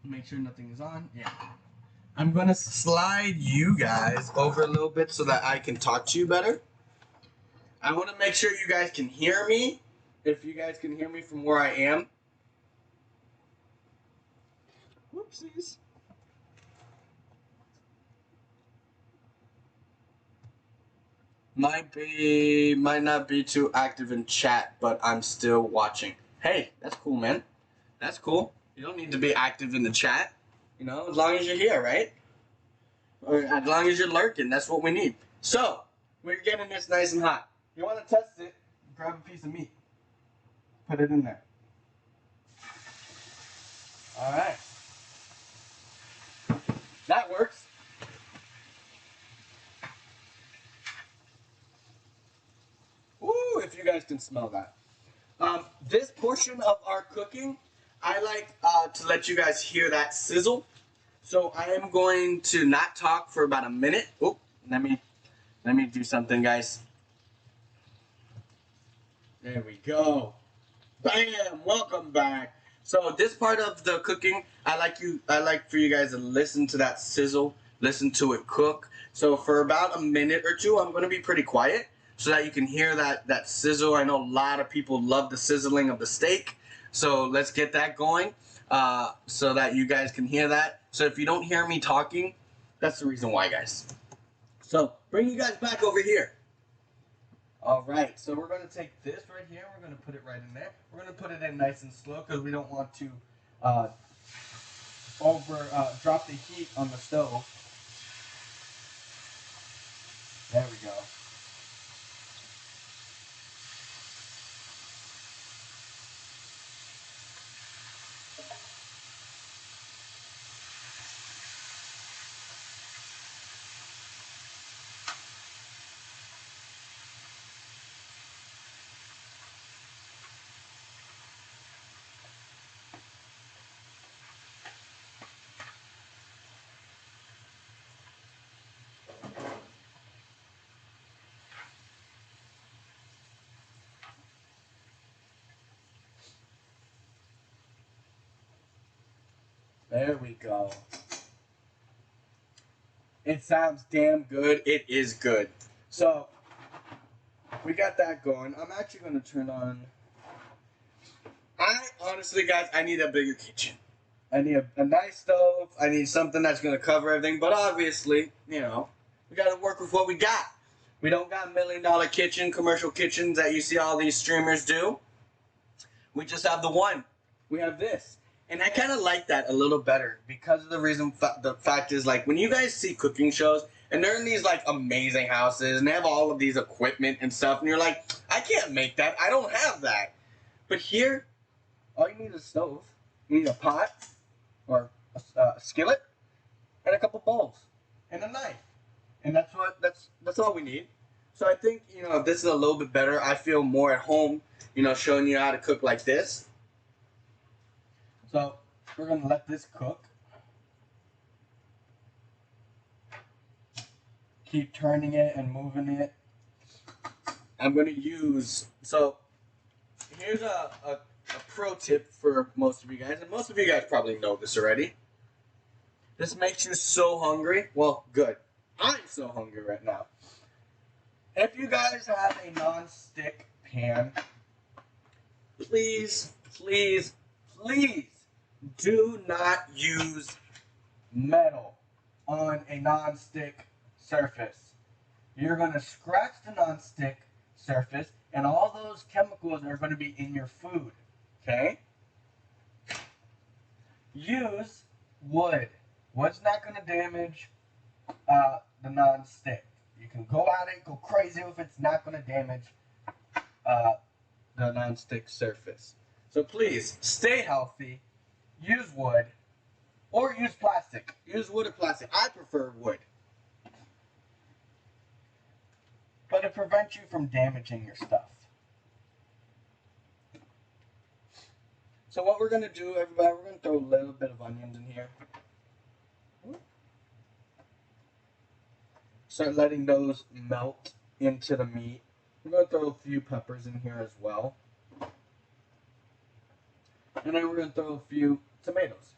Make sure nothing is on. Yeah. I'm going to slide you guys over a little bit so that I can talk to you better. I want to make sure you guys can hear me. If you guys can hear me from where I am. Whoopsies. Might not be too active in chat, but I'm still watching. Hey, that's cool, man. That's cool. You don't need to be active in the chat, you know, as long as you're here, right? Or as long as you're lurking, that's what we need. So, we're getting this nice and hot. You want to test it, grab a piece of meat. Put it in there. Alright. That works. Ooh, if you guys can smell that. This portion of our cooking, I like to let you guys hear that sizzle. So I am going to not talk for about a minute. Oh, let me do something, guys. There we go. Bam! Welcome back. So this part of the cooking, I like for you guys to listen to that sizzle, listen to it cook. So for about a minute or two, I'm going to be pretty quiet so that you can hear that sizzle. I know a lot of people love the sizzling of the steak. So let's get that going so that you guys can hear that. So if you don't hear me talking, that's the reason why, guys. So bring you guys back over here. All right, so we're going to take this right here. We're going to put it right in there. We're going to put it in nice and slow because we don't want to drop the heat on the stove. There we go. There we go. It sounds damn good. It is good. So, we got that going. I'm actually going to turn on... honestly, guys, I need a bigger kitchen. I need a nice stove. I need something that's going to cover everything. But obviously, you know, we got to work with what we got. We don't got $1 million kitchen, commercial kitchens that you see all these streamers do. We just have the one. We have this. And I kind of like that a little better because of the reason, the fact is, like, when you guys see cooking shows and they're in these, like, amazing houses and they have all of these equipment and stuff, and you're like, I can't make that. I don't have that. But here, all you need is a stove. You need a pot or a skillet and a couple bowls and a knife. And that's all we need. So I think, you know, this is a little bit better. I feel more at home, you know, showing you how to cook like this. So we're going to let this cook. Keep turning it and moving it. I'm going to use, so here's a pro tip for most of you guys, and most of you guys probably know this already. This makes you so hungry. Well, good. I'm so hungry right now. If you guys have a non-stick pan, please, please, please do not use metal on a non-stick surface. You're going to scratch the non-stick surface, and all those chemicals are going to be in your food. Okay? Use wood. Wood's not going to damage the non-stick. You can go at it, go crazy if it's not going to damage the non-stick surface. So please, stay healthy. Use wood. Or use plastic. Use wood or plastic. I prefer wood. But it prevents you from damaging your stuff. So what we're going to do, everybody, we're going to throw a little bit of onions in here. Start letting those melt into the meat. We're going to throw a few peppers in here as well. And then we're going to throw a few tomatoes.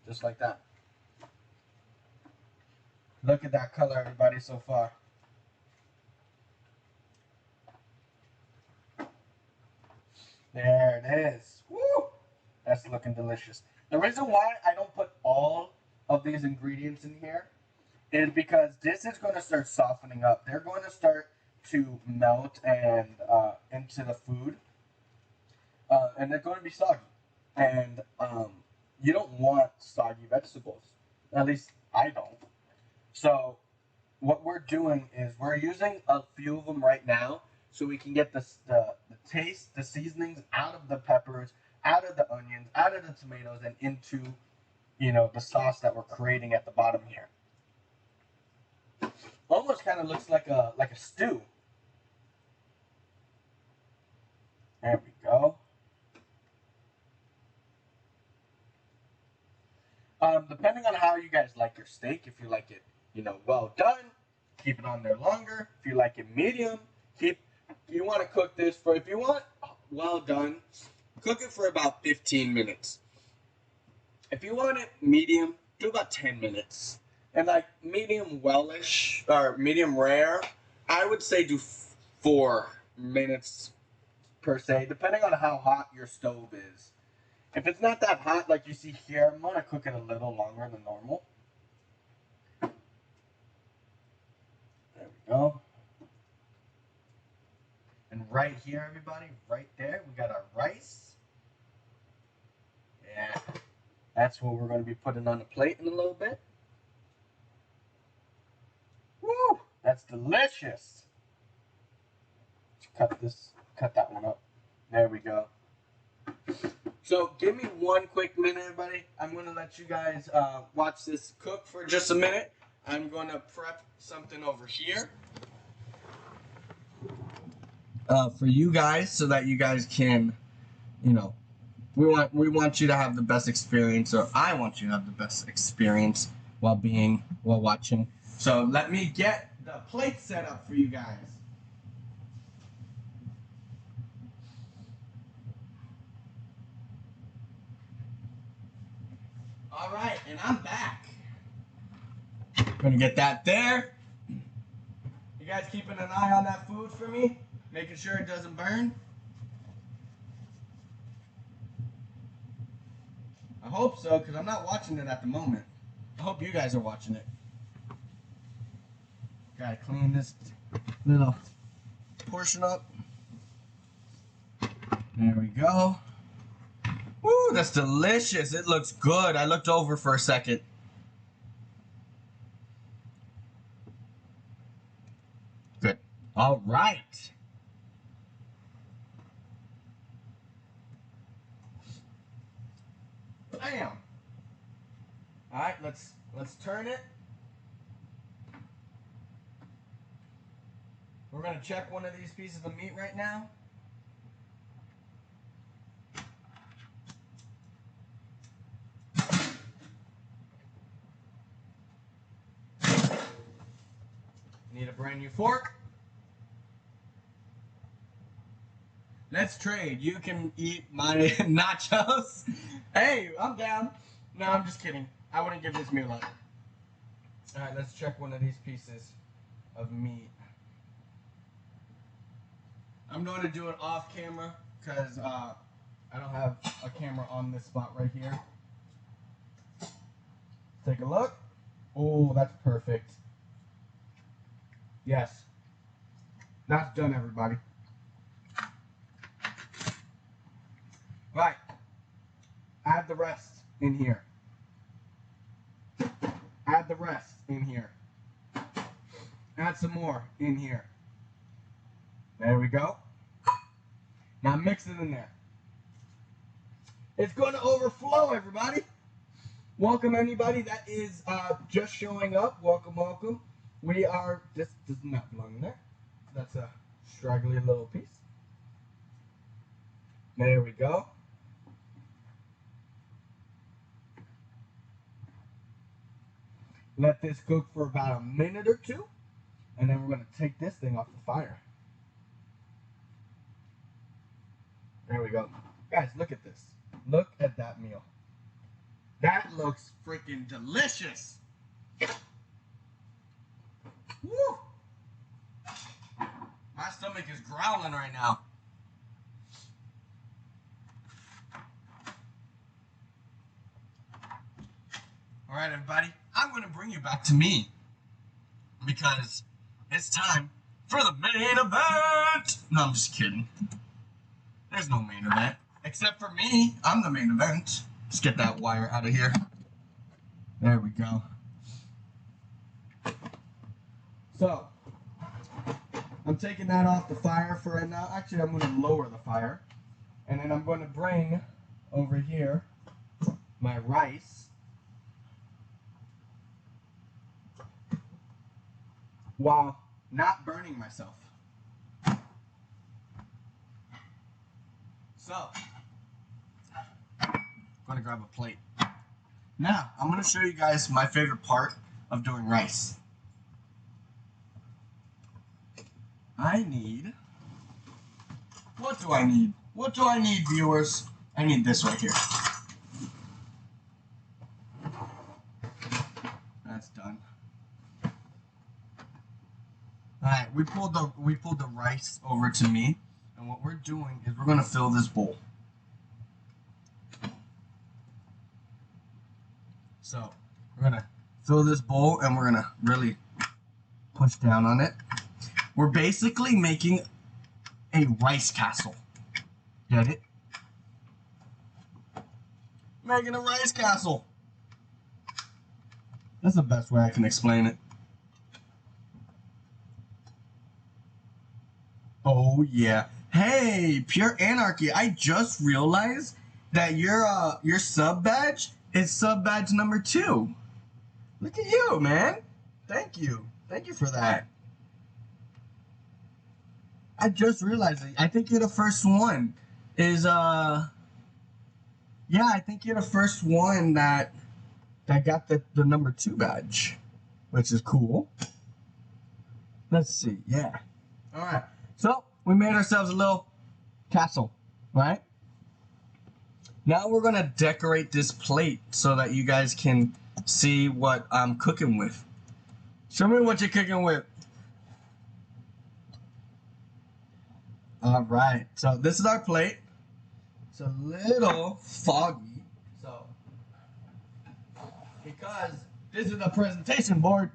Just like that. Look at that color, everybody, so far. There it is. Woo! That's looking delicious. The reason why I don't put all of these ingredients in here is because this is going to start softening up. They're going to start to melt and into the food. And they're going to be soggy. And you don't want soggy vegetables. At least I don't. So what we're doing is we're using a few of them right now so we can get the taste, the seasonings out of the peppers, out of the onions, out of the tomatoes, and into, you know, the sauce that we're creating at the bottom here. Almost kind of looks like a stew. There we go. Depending on how you guys like your steak, if you like it, you know, well done, keep it on there longer. If you like it medium, you want to cook this for, if you want well done, cook it for about 15 minutes. If you want it medium, do about 10 minutes. And like medium wellish, or medium rare, I would say do 4 minutes per se, depending on how hot your stove is. If it's not that hot like you see here, I'm going to cook it a little longer than normal. There we go. And right here, everybody, right there, we got our rice. Yeah, that's what we're going to be putting on the plate in a little bit. Woo, that's delicious. Let's cut that one up. There we go. So give me one quick minute, everybody. I'm going to let you guys watch this cook for just a minute. I'm going to prep something over here for you guys so that you guys can, you know, we want you to have the best experience, or I want you to have the best experience while watching. So let me get the plate set up for you guys. All right, and I'm back. Gonna get that there. You guys keeping an eye on that food for me? Making sure it doesn't burn? I hope so, because I'm not watching it at the moment. I hope you guys are watching it. Gotta clean this little portion up. There we go. Woo, that's delicious. It looks good. I looked over for a second. Good. All right. Bam. All right, let's turn it. We're gonna check one of these pieces of meat right now. Need a brand new fork. Let's trade. You can eat my nachos. Hey, I'm down. No, I'm just kidding. I wouldn't give this meal up. Alright, let's check one of these pieces of meat. I'm going to do it off camera because I don't have a camera on this spot right here. Take a look. Oh, that's perfect. Yes. That's done, everybody. Right. Add the rest in here. Add the rest in here. Add some more in here. There we go. Now mix it in there. It's going to overflow, everybody. Welcome, anybody that is just showing up. Welcome, welcome. We are, this does not belong in there. That's a straggly little piece. There we go. Let this cook for about a minute or two, and then we're going to take this thing off the fire. There we go. Guys, look at this. Look at that meal. That looks freaking delicious. Woo! My stomach is growling right now. All right, everybody. I'm going to bring you back to me because it's time for the main event. No, I'm just kidding. There's no main event. Except for me. I'm the main event. Let's get that wire out of here. There we go. So, I'm taking that off the fire for right now. Actually, I'm going to lower the fire. And then I'm going to bring over here my rice. While not burning myself. So, I'm going to grab a plate. Now, I'm going to show you guys my favorite part of doing rice. I need... What do I need? What do I need, viewers? I need this right here. That's done. Alright, we pulled the rice over to me, and what we're doing is we're gonna fill this bowl. So we're gonna fill this bowl and we're gonna really push down on it. We're basically making a rice castle. Get it? Making a rice castle. That's the best way I can explain it. Oh yeah. Hey, Pure Anarchy, I just realized that your sub badge is sub badge number 2. Look at you, man. Thank you. Thank you for that. I just realized it. I think you're the first one. Yeah, I think you're the first one that got the number 2 badge, which is cool. Let's see. Yeah. All right. So we made ourselves a little castle, right? Now we're gonna decorate this plate so that you guys can see what I'm cooking with. Show me what you're cooking with. All right, so this is our plate. It's a little foggy, so because this is a presentation board.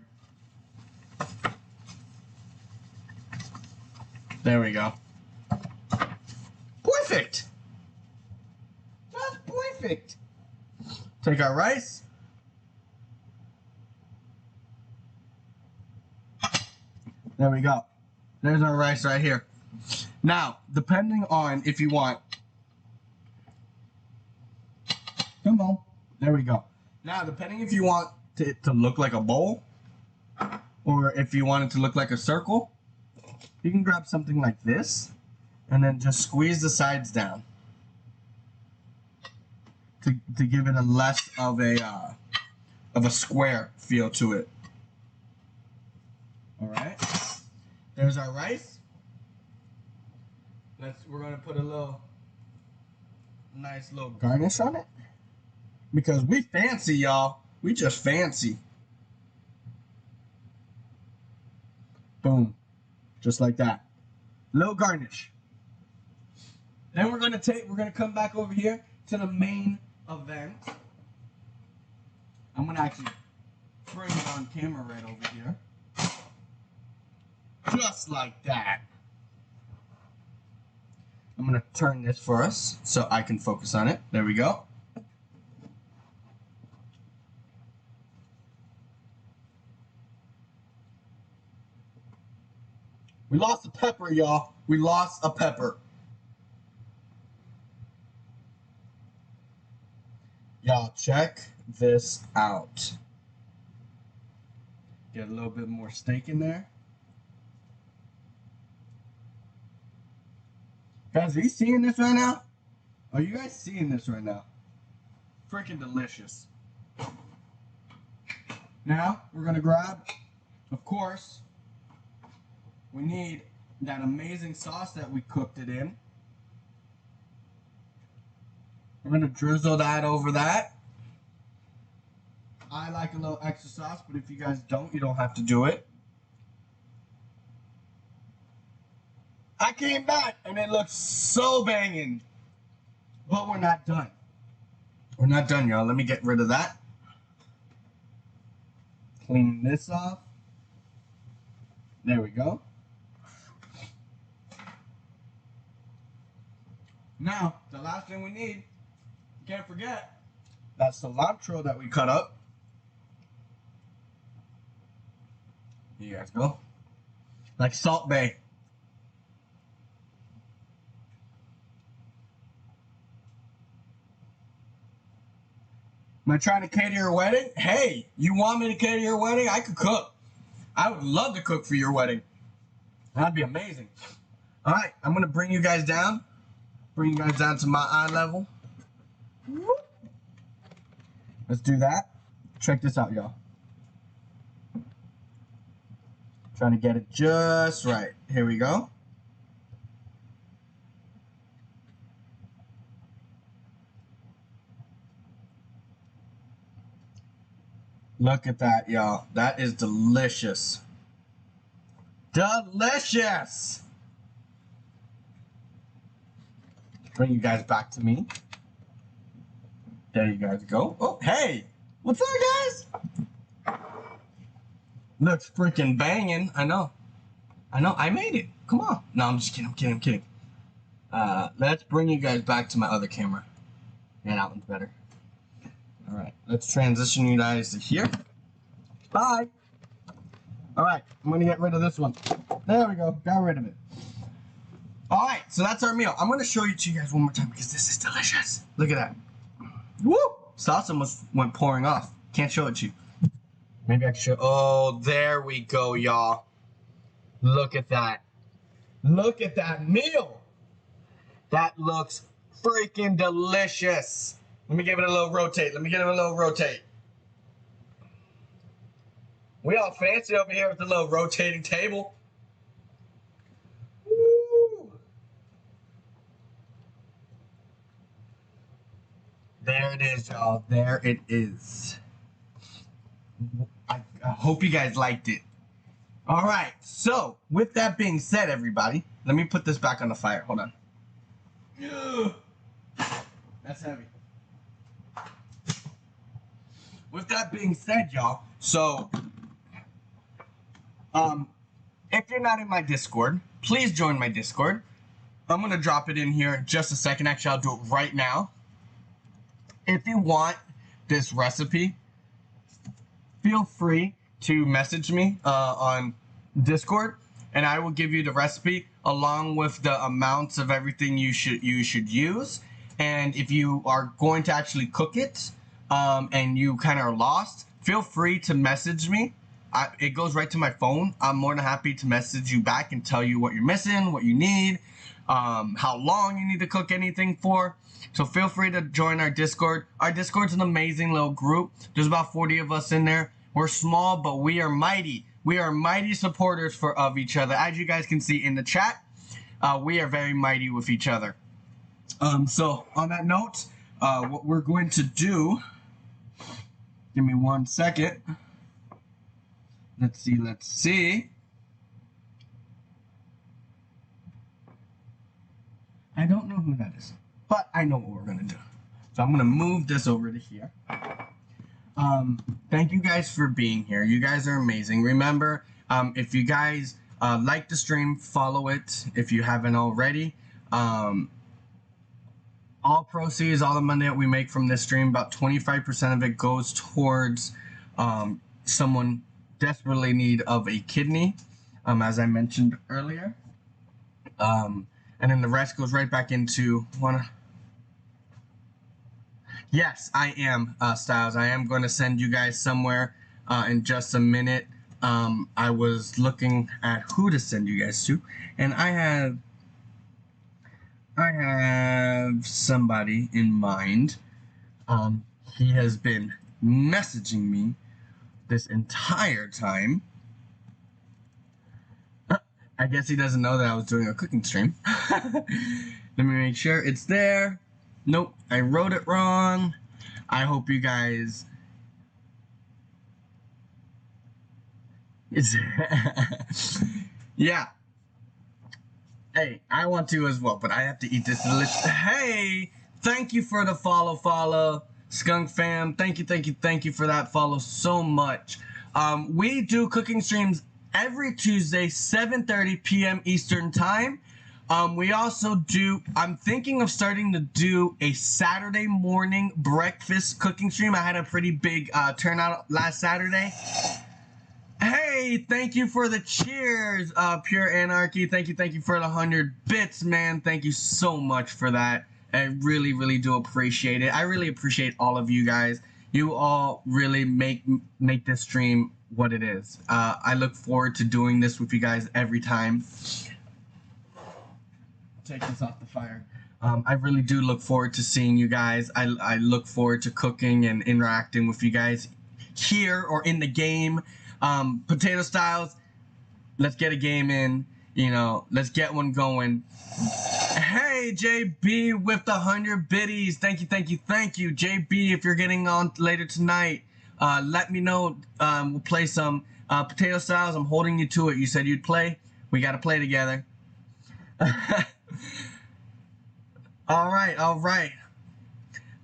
There we go. Perfect. Just perfect. Take our rice. There we go. There's our rice right here. Now, depending on if you want. Come on. There we go. Now, depending if you want it to look like a bowl or if you want it to look like a circle, you can grab something like this and then just squeeze the sides down to give it a less of a square feel to it. All right. There's our rice. We're gonna put a nice little garnish on it because we fancy, y'all. We just fancy. Boom, just like that. Little garnish. Then we're gonna come back over here to the main event. I'm gonna actually bring it on camera right over here. Just like that. I'm going to turn this for us so I can focus on it. There we go. We lost a pepper, y'all. We lost a pepper. Y'all, check this out. Get a little bit more steak in there. Guys, are you seeing this right now? Are you guys seeing this right now? Freaking delicious. Now, we're going to grab, of course, we need that amazing sauce that we cooked it in. We're going to drizzle that over that. I like a little extra sauce, but if you guys don't, you don't have to do it. I came back and it looks so banging. But we're not done. We're not done, y'all. Let me get rid of that. Clean this off. There we go. Now, the last thing we need, can't forget, that cilantro that we cut up. Here you guys go. Like Salt Bae. Am I trying to cater your wedding? Hey, you want me to cater your wedding? I could cook. I would love to cook for your wedding. That'd be amazing. All right, I'm going to bring you guys down. Bring you guys down to my eye level. Let's do that. Check this out, y'all. Trying to get it just right. Here we go. Look at that, y'all. That is delicious. Delicious! Bring you guys back to me. There you guys go. Oh, hey! What's up, guys? Looks freaking banging. I know. I made it. Come on. No, I'm just kidding. I'm kidding. Let's bring you guys back to my other camera. Yeah, that one's better. All right, let's transition you guys to here. Bye. All right, I'm gonna get rid of this one. There we go, got rid of it. All right, so that's our meal. I'm gonna show you to you guys one more time because this is delicious. Look at that. Woo! Sauce almost went pouring off. Can't show it to you. Maybe I can show. Oh, there we go, y'all. Look at that. Look at that meal. That looks freaking delicious. Let me give it a little rotate. We all fancy over here with the little rotating table. Woo. is, y'all. There it is. I hope you guys liked it. All right. So, with that being said, everybody, let me put this back on the fire. Hold on. That's heavy. With that being said, y'all, so, if you're not in my Discord, please join my Discord. I'm going to drop it in here in just a second. Actually, I'll do it right now. If you want this recipe, feel free to message me on Discord, and I will give you the recipe along with the amounts of everything you should use. And if you are going to actually cook it, and you kind of are lost, feel free to message me. It goes right to my phone. I'm more than happy to message you back and tell you what you're missing, what you need, how long you need to cook anything for. So feel free to join our Discord. Our Discord's an amazing little group. There's about 40 of us in there. We're small, but we are mighty. We are mighty supporters of each other. As you guys can see in the chat, we are very mighty with each other. So on that note, what we're going to do, give me 1 second. Let's see. I don't know who that is, but I know what we're gonna do. So I'm gonna move this over to here. Thank you guys for being here. You guys are amazing. Remember, if you guys like the stream, follow it if you haven't already. All proceeds, all the money that we make from this stream, about 25% of it goes towards someone desperately in need of a kidney, as I mentioned earlier. And then the rest goes right back into one. Yes, I am, Styles. I am going to send you guys somewhere in just a minute. I was looking at who to send you guys to, and I have somebody in mind. He has been messaging me this entire time. I guess he doesn't know that I was doing a cooking stream. Let me make sure it's there. Nope, I wrote it wrong. I hope you guys... Yeah. Hey, I want to as well, but I have to eat this delicious... Hey! Thank you for the follow. Skunk fam, thank you for that follow so much. We do cooking streams every Tuesday, 7:30 p.m. Eastern time. We also do, I'm thinking of starting to do a Saturday morning breakfast cooking stream. I had a pretty big turnout last Saturday. Hey, thank you for the cheers, Pure Anarchy. Thank you for the 100 bits, man. Thank you so much for that. I really do appreciate it. I really appreciate all of you guys. You all really make this stream what it is. I look forward to doing this with you guys every time. Take this off the fire. I really do look forward to seeing you guys. I look forward to cooking and interacting with you guys here or in the game. Potato Styles, let's get a game in. You know, let's get one going. Hey, JB with the 100 biddies. Thank you. JB, if you're getting on later tonight, let me know. We'll play some Potato Styles. I'm holding you to it. You said you'd play. We got to play together. All right.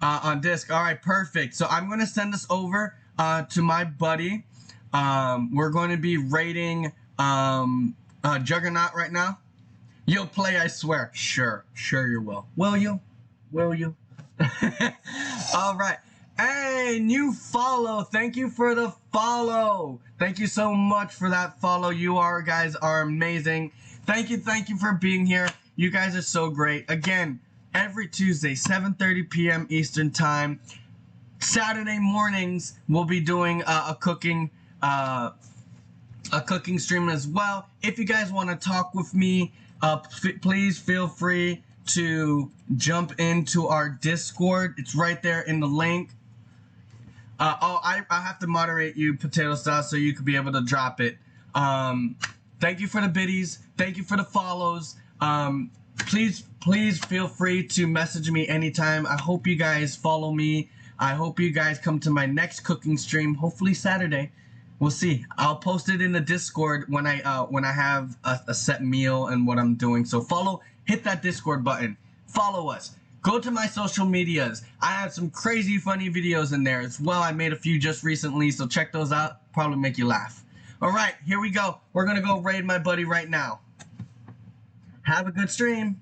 On disc. All right, perfect. So I'm going to send this over to my buddy. We're going to be rating Juggernaut right now. You'll play, I swear. Sure you will. Will you? All right. Hey, new follow. Thank you for the follow. Thank you so much for that follow. You guys are amazing. Thank you for being here. You guys are so great. Again, every Tuesday, 7:30 p.m. Eastern time. Saturday mornings, we'll be doing a cooking stream as well. If you guys want to talk with me, please feel free to jump into our Discord. It's right there in the link. I have to moderate you, Potato Style, so you could be able to drop it. Thank you for the biddies. Thank you for the follows. Please feel free to message me anytime. I hope you guys follow me I hope you guys come to my next cooking stream, hopefully Saturday. We'll see. I'll post it in the Discord when I have a set meal and what I'm doing. So hit that Discord button. Follow us. Go to my social medias. I have some crazy funny videos in there as well. I made a few just recently, so check those out. Probably make you laugh. All right, here we go. We're gonna go raid my buddy right now. Have a good stream.